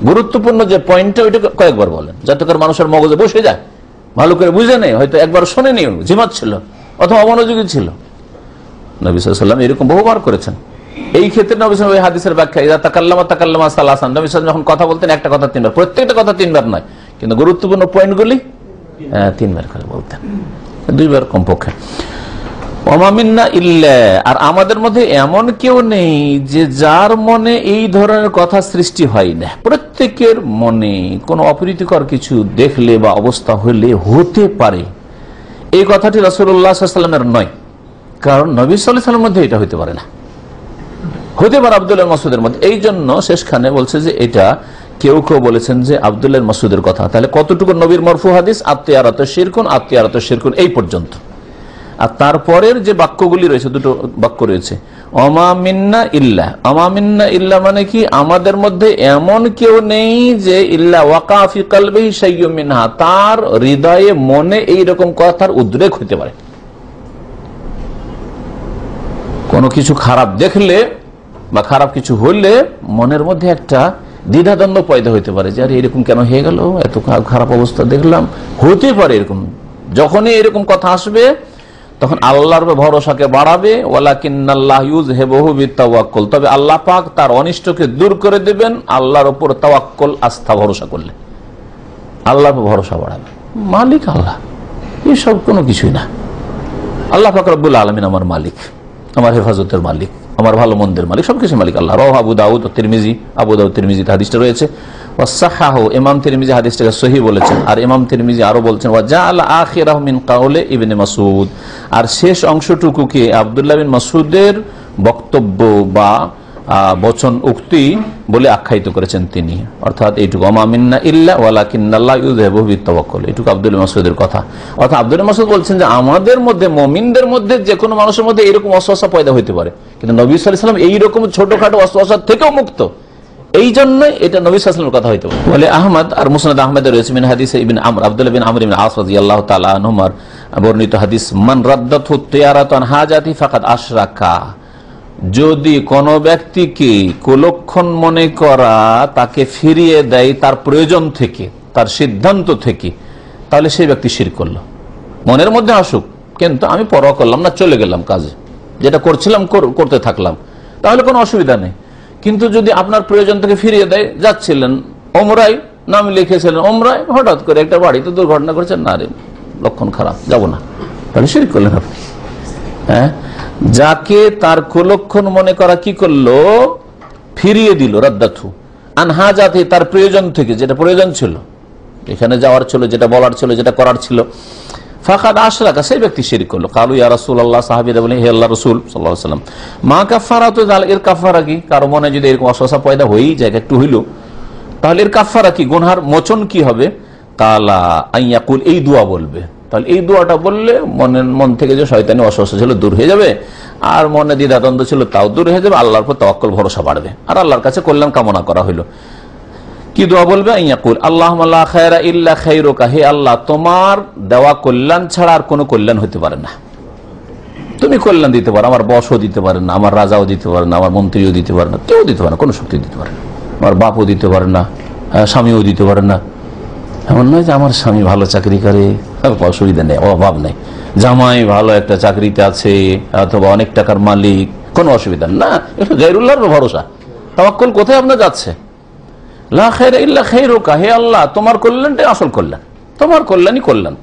Speaker 1: গুরুত্বপূর্ণ যে পয়েন্টটা, ওইটা কয়েকবার বলেন, যাতে করে মানুষের মগজে বসে যায়, ভালো করে বুঝে নেই, হয়তো একবার শোনেনি, ঝিমাচ্ছিল অথবা অমনোযোগী ছিল। নবী সাল্লাল্লাহু আলাইহি ওয়াসাল্লাম এরকম বহুবার করেছেন। এই ক্ষেত্রে নবী সাল্লাল্লাহু আলাইহি ওয়াসাল্লাম এই হাদিসের ব্যাখ্যা, ইযা তাকাল্লামা সালাসান, নবী সাল্লাল্লাহু আলাইহি ওয়াসাল্লাম যখন কথা বলতেন একটা কথা 3 বার, প্রত্যেকটা কথা 3 বার নয়, কিন্তু গুরুত্বপূর্ণ পয়েন্টগুলি 3 বার করে বলতেন, 2 বার কমপক্ষে। ওমা মিন্না ইল্লা, আর আমাদের মধ্যে এমন কেউ নেই যে যার মনে এই ধরনের কথা সৃষ্টি হয় না। প্রত্যেকের মনে কোনো অপ্রীতিকর কিছু দেখলে বা অবস্থা হলে হতে পারে, এই কথাটি রাসূলুল্লাহ সাল্লাল্লাহু আলাইহি ওয়াসাল্লামের নয়, কারণ নবী সাল্লাল্লাহু আলাইহি ওয়াসাল্লামের মধ্যে এটা হতে পারে না, হতে পারে আব্দুল্লাহ মাসউদের মধ্যে। এই জন্য শেষখানে বলছে যে এটা কেউ কেউ বলেছেন যে আব্দুল্লাহ মাসউদের কথা। তাহলে কতটুকু নবীর মরফু হাদিস? আত্মীয়ারাতু শিরকুন, আত্মীয়ারাতু শিরকুন, এই পর্যন্ত। আর তারপরের যে বাক্যগুলি রয়েছে, 2টো বাক্য রয়েছে, ওমা মিন্না ইল্লা, ওমা মিন্না ইল্লা মানে কি, আমাদের মধ্যে এমন কেউ নেই যে ইল্লা ওয়াকা ফি কলবিহি শাইয়্যুম মিনহা, তার হৃদয়ে মনে এইরকম কথার উদ্রেক হতে পারে। কোনো কিছু খারাপ দেখলে বা খারাপ কিছু হলে মনের মধ্যে একটা দ্বিধাদ্বন্দ্ব পয়দা হইতে পারে যে আরে এরকম কেন হয়ে গেল, এত খারাপ অবস্থা দেখলাম, হতে পারে এরকম। যখনই এরকম কথা আসবে তখন আল্লাহর ভরসাকে বাড়াবে, ওয়ালাকিন্নাল্লাহ ইউযহিবুহু বিতাওয়াক্কুল, তবে আল্লাহ পাক তার অনিষ্টকে দূর করে দেবেন আল্লাহর উপর তাওয়াক্কুল, আস্থা ভরসা করলে। আল্লাহর উপর ভরসা বাড়াবে, মালিক আল্লাহ, এসব কোনো কিছুই না। আল্লাহ পাক রব্বুল আলামিন আমার মালিক, আমার হেফাজতের মালিক, আমার ভালো মন্দের মালিক, সবকিছু মালিক আল্লাহ। রাওয়াহু আবু দাউদ ও তিরমিজি, আবু দাউদ তিরমিজিতে হাদিসটা রয়েছে। ওয়াসাহাহু, ইমাম তিরমিজি হাদিসটাকে সহিহ বলেছেন। আর ইমাম তিরমিজি আরো বলছেন ওয়া জাআলা আখিরাহু মিন কাউলি ইবনে মাসউদ, আর শেষ অংশটুকুকে আব্দুল্লাহ বিন মাসউদের বক্তব্য বা বচন উক্তি বলে আখ্যায়িত করেছেন তিনি, অর্থাৎ এইটুকু ওমা মিন্না ইল্লা ওয়ালাকিন্নাল্লাহ ইউযহিবুহু বিতাওয়াক্কুল, এইটুকু আব্দুল্লাহ মাসউদের কথা। অর্থাৎ আব্দুল্লাহ মাসউদ বলছেন যে আমাদের মধ্যে, মুমিনদের মধ্যে, যে কোনো মানুষের মধ্যে এরকম ওয়াসওয়াসা পয়দা হতে পারে, কিন্তু নবী সাল্লাল্লাহু আলাইহি ওয়াসাল্লাম এইরকম ছোটখাটো ওয়াসওয়াসা থেকেও মুক্ত, এই জন্যই এটা নবী সাল্লাল্লাহু আলাইহি ওয়াসাল্লামের কথা হইতে পারে। বলে আহমদ আর মুসনাদ আহমদে রয়েছে মিন হাদিস ইবনে আমর, আব্দুল্লাহ বিন আমর ইবনে আস রাদিয়াল্লাহু তাআলা আনহুমার বর্ণিত হাদিস, মান রাদ্দাতহু তিয়ারাতু আন হাজাতি ফাকাদ আশরাকা, যদি কোন ব্যক্তিকে কুলক্ষণ মনে করা তাকে ফিরিয়ে দেয় তার প্রয়োজন থেকে, তার সিদ্ধান্ত থেকে, তাহলে সেই ব্যক্তি শিরক করলো। মনের মধ্যে আসুক, কিন্তু আমি পরোয়া করলাম না, চলে গেলাম কাজে, যেটা করছিলাম করতে থাকলাম, তাহলে কোনো অসুবিধা নেই। কিন্তু যদি আপনার প্রয়োজন থেকে ফিরিয়ে দেয়, যাচ্ছিলেন ওমরায়, নাম লিখেছিলেন ওমরায়, হঠাৎ করে একটা বাড়িতে দুর্ঘটনা করেছেন, না রে লক্ষণ খারাপ, যাব না, তাহলে শিরক করলেন আপনি। হ্যাঁ, যাকে তার কুলক্ষণ মনে করা কি করলো, ফিরিয়ে দিল, রাদ্দাথু আনহাজাতে, তার প্রয়োজন থেকে, যেটা প্রয়োজন ছিল, এখানে যাওয়ার ছিল, যেটা বলার ছিল, যেটা করার ছিল, ফাকাদ আশরাকা, সেই ব্যক্তি শিরক করলো। কালু ইয়া রাসূলুল্লাহ, সাহাবীরা বলেন হে আল্লাহর রাসূল সাল্লাল্লাহু আলাইহি ওয়াসাল্লাম, মা কাফারাতু যালিকা, এর কাফারা কি? কারো মনে যদি এরকম ওয়াসওয়াসা পয়দা হয়েই যায়, একটু হইলো, তাহলে এর কাফারা কি, গুনহার মোচন কি হবে? কালা আইয়াকুল, এই দোয়া বলবে। তাহলে এই দোয়াটা বললে মন থেকে যে শয়তানি ওয়াসওয়াসা ছিল দূর হয়ে যাবে, আর মনে দ্বিধাদ্বন্দ্ব ছিল তাও দূর হয়ে যাবে, আল্লাহর উপর তাওয়াক্কুল, ভরসা বাড়বে, আর আল্লাহর কাছে কল্যাণ কামনা করা হইলো। কি দোয়া বলবে? আইয়াকুল আল্লাহুম্মা লা খায়রা ইল্লা খায়রুকা, হে আল্লাহ, তোমার দেওয়া কল্যাণ ছাড়া আর কোনো কল্যাণ হতে পারে না। তুমি কল্যাণ দিতে পারো, আমার বসও দিতে পারে না, আমার রাজাও দিতে পারে না, আমার মন্ত্রীও দিতে পারে না, কেউ দিতে পারে না, কোনো শক্তি দিতে পারে না, আমার বাপও দিতে পারে না, স্বামীও দিতে পারে না। এমন নয় যে আমার স্বামী ভালো চাকরি করে, অসুবিধা নেই, অভাব নেই, জামাই ভালো একটা চাকরিতে আছে, অথবা অনেক টাকার মালিক, কোনো অসুবিধা না, এটা গায়রুল্লাহর ভরসা। তাওয়াক্কুল কোথায় আপনার যাচ্ছে? লা খায়রা ইল্লা খায়রুকা, হে আল্লাহ, তোমার কল্যাণটাই আসল কল্যাণ, তোমার কল্যাণই কল্যাণ,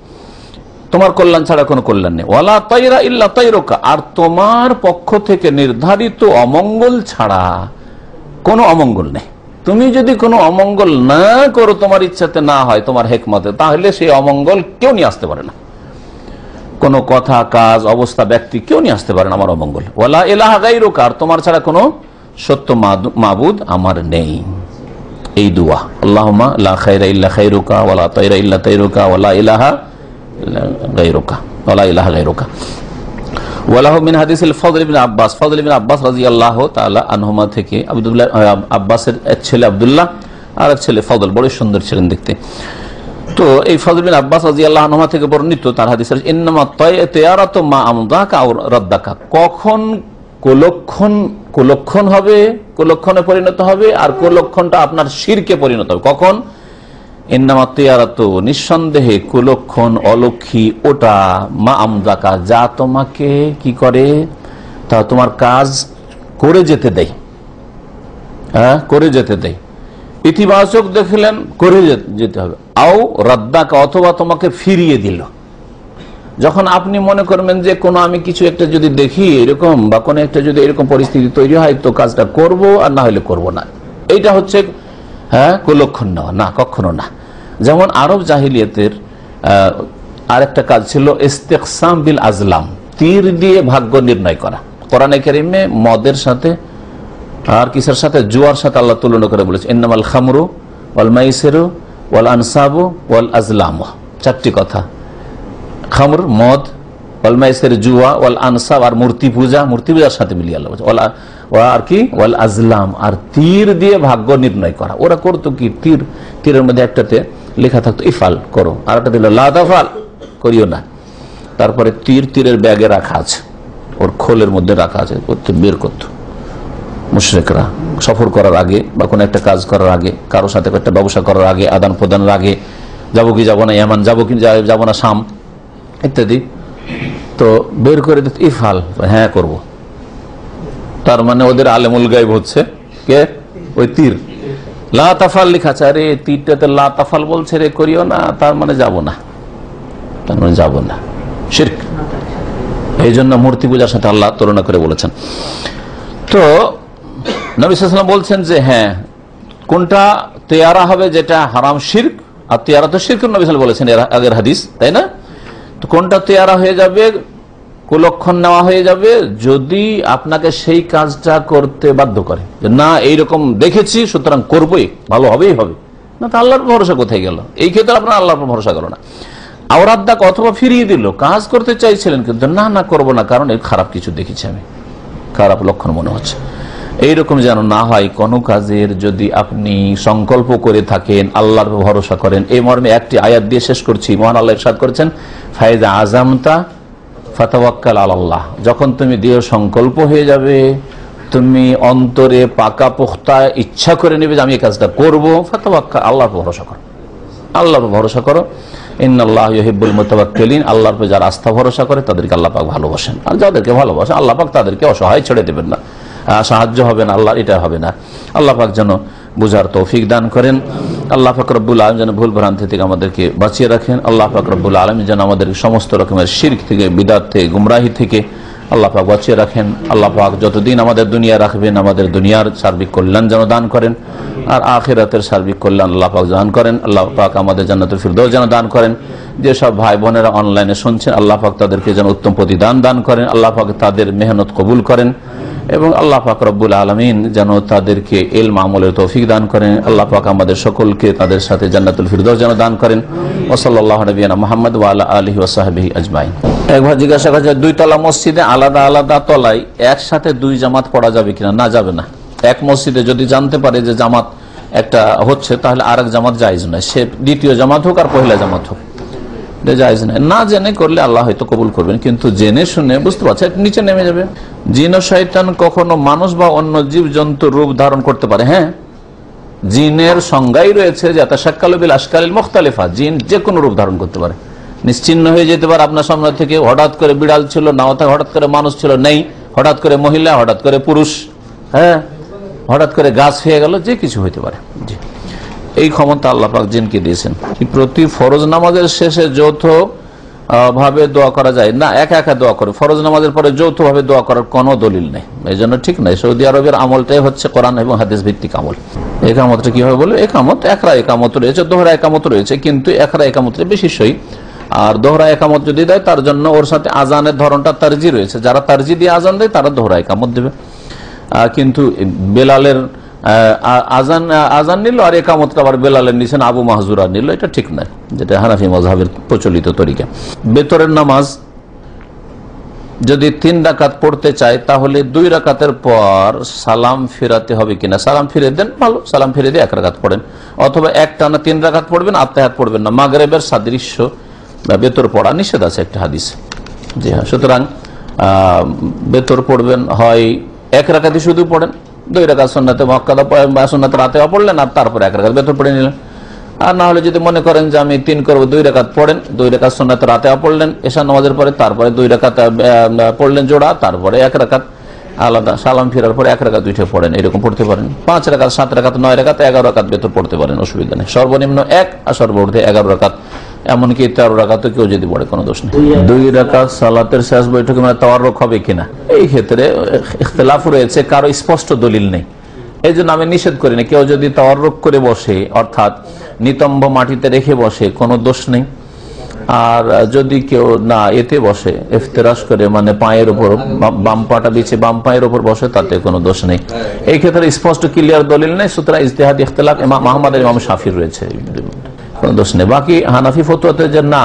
Speaker 1: তোমার কল্যাণ ছাড়া কোনো কল্যাণ নেই। ওয়ালা তাইরা ইল্লা তাইরুকা, আর তোমার পক্ষ থেকে নির্ধারিত অমঙ্গল ছাড়া কোনো অমঙ্গল নেই। তুমি যদি কোনো অমঙ্গল না করো, তোমার ইচ্ছাতে না হয়, তোমার হেকমতে, তাহলে সেই অমঙ্গল কেউ নিয়ে আসতে পারে না, কোনো কথা, কাজ, অবস্থা, ব্যক্তি কেউ নিয়ে আসতে পারে না আমার অমঙ্গল। ওয়ালা ইলাহা গায়রুকা, আর তোমার ছাড়া কোনো সত্য মাবুদ আমার নেই। এই দোয়া, আল্লাহুম্মা লা খায়রা ইল্লা খায়রুকা ওয়ালা তাইরা ইল্লা তাইরুকা ওয়ালা ইলাহা গায়রুকা ওয়ালা ইলাহা গায়রুকা। ওয়ালাহু মিন হাদিসিল ফাদল ইবনে আব্বাস, ফাদল ইবনে আব্বাস রাদিয়াল্লাহু তাআলা আনহুমা থেকে, আব্দুল্লাহ আব্বাসের এক ছেলে আব্দুল্লাহ, আর এক ছেলে ফাদল, বড় সুন্দর ছিলেন দেখতে। তো এই ফাদল বিন আব্বাস রাদিয়াল্লাহু আনহুমা থেকে বর্ণিত, তার হাদিসের ইন্নামা তায়ারাতু মা আমদাকা আও রাদ্দাকা, কখন কুলক্ষণ হবে, কুলক্ষণে পরিণত হবে, আর কুলক্ষণটা আপনার শিরকে পরিণত হবে। কখন? ইন্নামা তায়ারাতু, নিঃসন্দেহে কুলক্ষণ, অলক্ষী, ওটা মা আমদাকা, যা তোমাকে কি করে, তা তোমার কাজ করে যেতে দেয়, হ্যাঁ, করে যেতে দেয়। ইতিবাচক দেখলেন, করে যেতে হবে। আও রাদ্দাকা, অথবা তোমাকে ফিরিয়ে দিল। যখন আপনি মনে করবেন যে কোনো আমি কিছু একটা যদি দেখি এরকম, বা কোনো একটা যদি এরকম পরিস্থিতি তৈরি হয়, তো কাজটা করব, আর না হলে করব না, এইটা হচ্ছে হ্যাঁ কুলক্ষণ নেওয়া, না, কখনো না। যেমন আরব জাহিলিয়াতের আরেকটা কাজ ছিল ইস্তেকসাম বিল আজলাম, তীর দিয়ে ভাগ্য নির্ণয় করা। কোরআনে কারিমে মদের সাথে আর কিসের সাথে, জুয়ার সাথে আল্লাহ তুলনা করে বলেছে ইন্নামাল খামরু ওয়াল মাইসিরু ওয়াল আনসাবু ওয়াল আজলাম, চারটি কথা। খামর, মদ, ওয়াল মাইসির, জুয়া, ওয়াল আনসাব, আর মূর্তি পূজা, মূর্তি পূজার সাথে মিলিয়ে আল্লাহ আর কি ওয়াল আজলাম, আর তীর দিয়ে ভাগ্য নির্ণয় করা। ওরা করতো কি, তীরের মধ্যে একটাতে লেখা থাকতো ইফাল করো, আর একটা দিল লা তাফাল করিও না। তারপরে তীরের ব্যাগে রাখা আছে, ওর খোলের মধ্যে রাখা আছে, বের করতো, মুশরিকরা সফর করার আগে বা কোনো একটা কাজ করার আগে, কারোর সাথে একটা ব্যবসা করার আগে, আদান প্রদানের আগে, যাবো কি যাবো না, ইয়ামান যাবো কি যাবো না, শাম ইত্যাদি, তো বের করে দিত ইফাল, হ্যাঁ করব। তার মানে ওদের আলেমুল গায়ব হচ্ছে কে? ওই তীর। লা তাফাল লেখা আছে, আরে তীরটাতে লা তাফাল বলছে রে, করিও না, তার মানে যাবো না, তার মানে যাবো না, শিরক। এই জন্য মূর্তি পূজার সাথে আল্লাহ তুলনা করে বলেছেন। তো নবী সাল্লাল্লাহু আলাইহি ওয়াসাল্লাম বলছেন যে হ্যাঁ, কোনটা তেয়ারা হবে যেটা হারাম শিরক, আর তেয়ারা তো শিরক নবী সাল্লাল্লাহু আলাইহি ওয়াসাল্লাম বলেছেন এর আগের হাদিস, তাই না? তো কোনটা তেয়ারা হয়ে যাবে, কুলক্ষণ নেওয়া হয়ে যাবে যদি আপনাকে সেই কাজটা করতে বাধ্য করে, যে না এইরকম দেখেছি সুতরাং করবোই, ভালো হবেই হবে, না তো আল্লাহর ভরসা কোথায় গেল? এই ক্ষেত্রে আপনার আল্লাহর ভরসা করো না। আওরাদ্দাক অথবা ফিরিয়ে দিল, কাজ করতে চাইছিলেন কিন্তু না করবো না, কারণ এই খারাপ কিছু দেখেছি আমি, খারাপ লক্ষণ মনে হচ্ছে। এইরকম যেন না হয়। কোনো কাজের যদি আপনি সংকল্প করে থাকেন, আল্লাহর ভরসা করেন, এই মর্মে একটি আয়াত দিয়ে শেষ করছি। মহান আল্লাহ ইরশাদ করেছেন, ফাইজা আযামতা ফাতাওয়াক্কাল আলাল্লাহ, যখন তুমি দৃঢ় সংকল্প হয়ে যাবে, তুমি অন্তরে পাকা পোখতা ইচ্ছা করে নেবে যে আমি এই কাজটা করবো, ফাতাওয়াক্কাল, আল্লাহর ভরসা করো, আল্লাহর ভরসা করো। ইন্নাল্লাহ ইউহিব্বুল মুতাওয়াক্কিলিন, আল্লাহর উপর যারা আস্থা ভরসা করে তাদেরকে আল্লাহ পাক ভালোবাসেন, আর যাদেরকে ভালোবাসেন আল্লাহ পাক তাদেরকে অসহায় ছেড়ে দেবেন না, সাহায্য হবে না আল্লাহর, এটা হবে না। আল্লাহ পাক যেন বুঝার তৌফিক দান করেন। আল্লাহ পাক রব্বুল আলামিন যেন ভুল ভ্রান্তি থেকে আমাদেরকে বাঁচিয়ে রাখেন। আল্লাহ পাক রব্বুল আলামিন যেন আমাদের সমস্ত রকমের শিরক থেকে, বিদআত থেকে, গুমরাহি থেকে আল্লাহ পাক বাঁচিয়ে রাখেন। আল্লাহ পাক যতদিন আমাদের দুনিয়া রাখবেন, আমাদের দুনিয়ার সার্বিক কল্যাণ যেন দান করেন, আর আখিরাতের সার্বিক কল্যাণ আল্লাহ পাক দান করেন। আল্লাহ পাক আমাদের জান্নাতুল ফিরদৌস যেন দান করেন। যেসব ভাই বোনেরা অনলাইনে শুনছেন, আল্লাহ পাক তাদেরকে যেন উত্তম প্রতিদান দান করেন, আল্লাহ পাক তাদের মেহনত কবুল করেন, এবং আল্লাহ পাক রব্বুল আলামিন যেন তাদেরকে ইলম আমলের তৌফিক দান করেন। আল্লাহ পাক আমাদের সকলকে তাদের সাথে জান্নাতুল ফিরদৌস যেন দান করেন। ওয়া সাল্লাল্লাহু নবিয়ানা মুহাম্মদ ওয়া আলা আলিহি ওয়া সাহবিহি আজমাইন। একবার জিজ্ঞাসা করেছে, দুই তলা মসজিদে আলাদা আলাদা তলায় একসাথে দুই জামাত পড়া যাবে কিনা? না, যাবে না। এক মসজিদে যদি জানতে পারে যে জামাত একটা হচ্ছে, তাহলে আরেক জামাত জায়েজ নয়, সে দ্বিতীয় জামাত হোক আর পহেলা জামাত হোক, জায়েজ নয়। না জেনে করলে আল্লাহ হয়তো কবুল করবেন, কিন্তু জেনে শুনে বুঝতে পারছে নিচে নেমে যাবে। জিন ও শয়তান কখনো মানুষ বা অন্য জীব জন্তুর রূপ ধারণ করতে পারে? হ্যাঁ, জিনের সংজ্ঞাই রয়েছে যে তাশাক্কালু বিল আশকালিল মুখতালিফা, জিন যে কোনো রূপ ধারণ করতে পারে, নিশ্চিহ্ন হয়ে যেতে পারে আপনার সামনে থেকে। হঠাৎ করে বিড়াল ছিল, নাও থাকে, হঠাৎ করে মানুষ ছিল, নেই, হঠাৎ করে মহিলা, হঠাৎ করে পুরুষ, হ্যাঁ, হঠাৎ করে গাছ হয়ে গেল, যে কিছু হইতে পারে। জি, এই ক্ষমতা আল্লাহ পাক জিনকে দিয়েছেন। প্রতি ফরজ নামাজের শেষে যৌথ ভাবে দোয়া করা যায় না? একা একা দোয়া করে, ফরজ নামাজের পরে যৌথ ভাবে দোয়া করার কোনো দলিল নেই, এই জন্য ঠিক নাই। সৌদি আরবের আমলটাই হচ্ছে কোরআন এবং হাদিস ভিত্তিক আমল। একামতটা কি হবে বলে, একামত একরা একামত রয়েছে, দোহরা একামত রয়েছে, কিন্তু একরা একামতটা বেশি সই। আর দোহরা একামত যদি দেয়, তার জন্য ওর সাথে আজানের ধরনটা তারজি রয়েছে, যারা তারজি দিয়ে আজান দেয় তারা দোহরা একামত দেবে। কিন্তু বেলালের আজান নিল আর একামতটা আবার বেলালের নিছেন আবু মাহজুরা নিল, এটা ঠিক নয়, যেটা হানাফি মাযহাবের প্রচলিত তরিকা। বেতরের নামাজ যদি 3 রাকাত পড়তে চায়, তাহলে 2 রাকাতের পর সালাম ফিরাতে হবে কিনা? সালাম ফিরে দেন, ভালো, সালাম ফিরে দিয়ে 1 রাকাত পড়েন, অথবা একটানা 3 রাকাত পড়বেন, আত্তাহিয়াত পড়বেন না। মাগরিবের সাদৃশ্য বেতর পড়া নিষেধ আছে একটা হাদিস। জি হ্যাঁ, সুতরাং বেতর পড়বেন হয় 1 রাকাতই শুধু পড়েন, 2 রাকাত সুন্নাতে মুআক্কাদা বা সুন্নাতে রাতেবা পড়লেন, আর তারপরে 1 রাকাত বেতর পড়ে নিলেন। আর না হলে যদি মনে করেন যে আমি 3 করবো, 2 রাকাত পড়েন, 2 রাকাত সুন্নাতে রাতেবা পড়লেন এশা নামাজের পরে, তারপরে 2 রাকাত পড়লেন জোড়া, তারপরে 1 রাকাত আলাদা, সালাম ফেরার পরে 1 রাকাত 2টা পড়েন, এরকম পড়তে পারেন। 5 রাকাত, 7 রাকাত, 9 রাকাত, 11 রাকাত বেতর পড়তে পারেন, অসুবিধা নেই। সর্বনিম্ন 1 আর সর্বোচ্চ 11 রাকাত, এমনকি 13 রাকাত কেউ যদি পড়ে কোনো দোষ নেই। 2 রাকাত সালাতের শেষ বৈঠকে মানে তাওয়াররুক হবে কিনা, এই ক্ষেত্রে ইখতিলাফ রয়েছে, কারো স্পষ্ট দলিল নেই, এই জন্য আমি নিষেধ করি না। কেউ যদি তাওয়াররুক করে বসে, অর্থাৎ নিতম্ব মাটিতে রেখে বসে, কোনো দোষ নেই। আর যদি কেউ না এতে বসে, ইফতিরাশ করে, মানে পায়ের উপর, বাম পাটা বিছিয়ে বাম পায়ের উপর বসে, তাতে কোনো দোষ নেই। এই ক্ষেত্রে স্পষ্ট ক্লিয়ার দলিল নেই, সুতরাং ইজতিহাদি ইখতিলাফ ইমাম আহমদ আর ইমাম শাফির রয়েছে, কোনো দোষ নেই। বাকি হানাফি ফতোয়াতে যে না,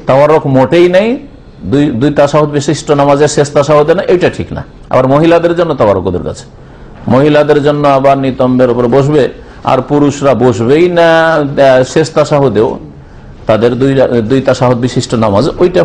Speaker 1: তাওয়াররুক মোটেই নেই, 2 তাশাহুদ বিশিষ্ট নামাজের শেষ তাশাহুদে না, এটা ঠিক না। আবার মহিলাদের জন্য তাওয়াররুক ওদের কাছে, মহিলাদের জন্য আবার নিতম্বের উপর বসবে, আর পুরুষরা বসবেই না শেষ তাশাহুদেও, তাদের 2 তাশাহুদ বিশিষ্ট নামাজ ওইটা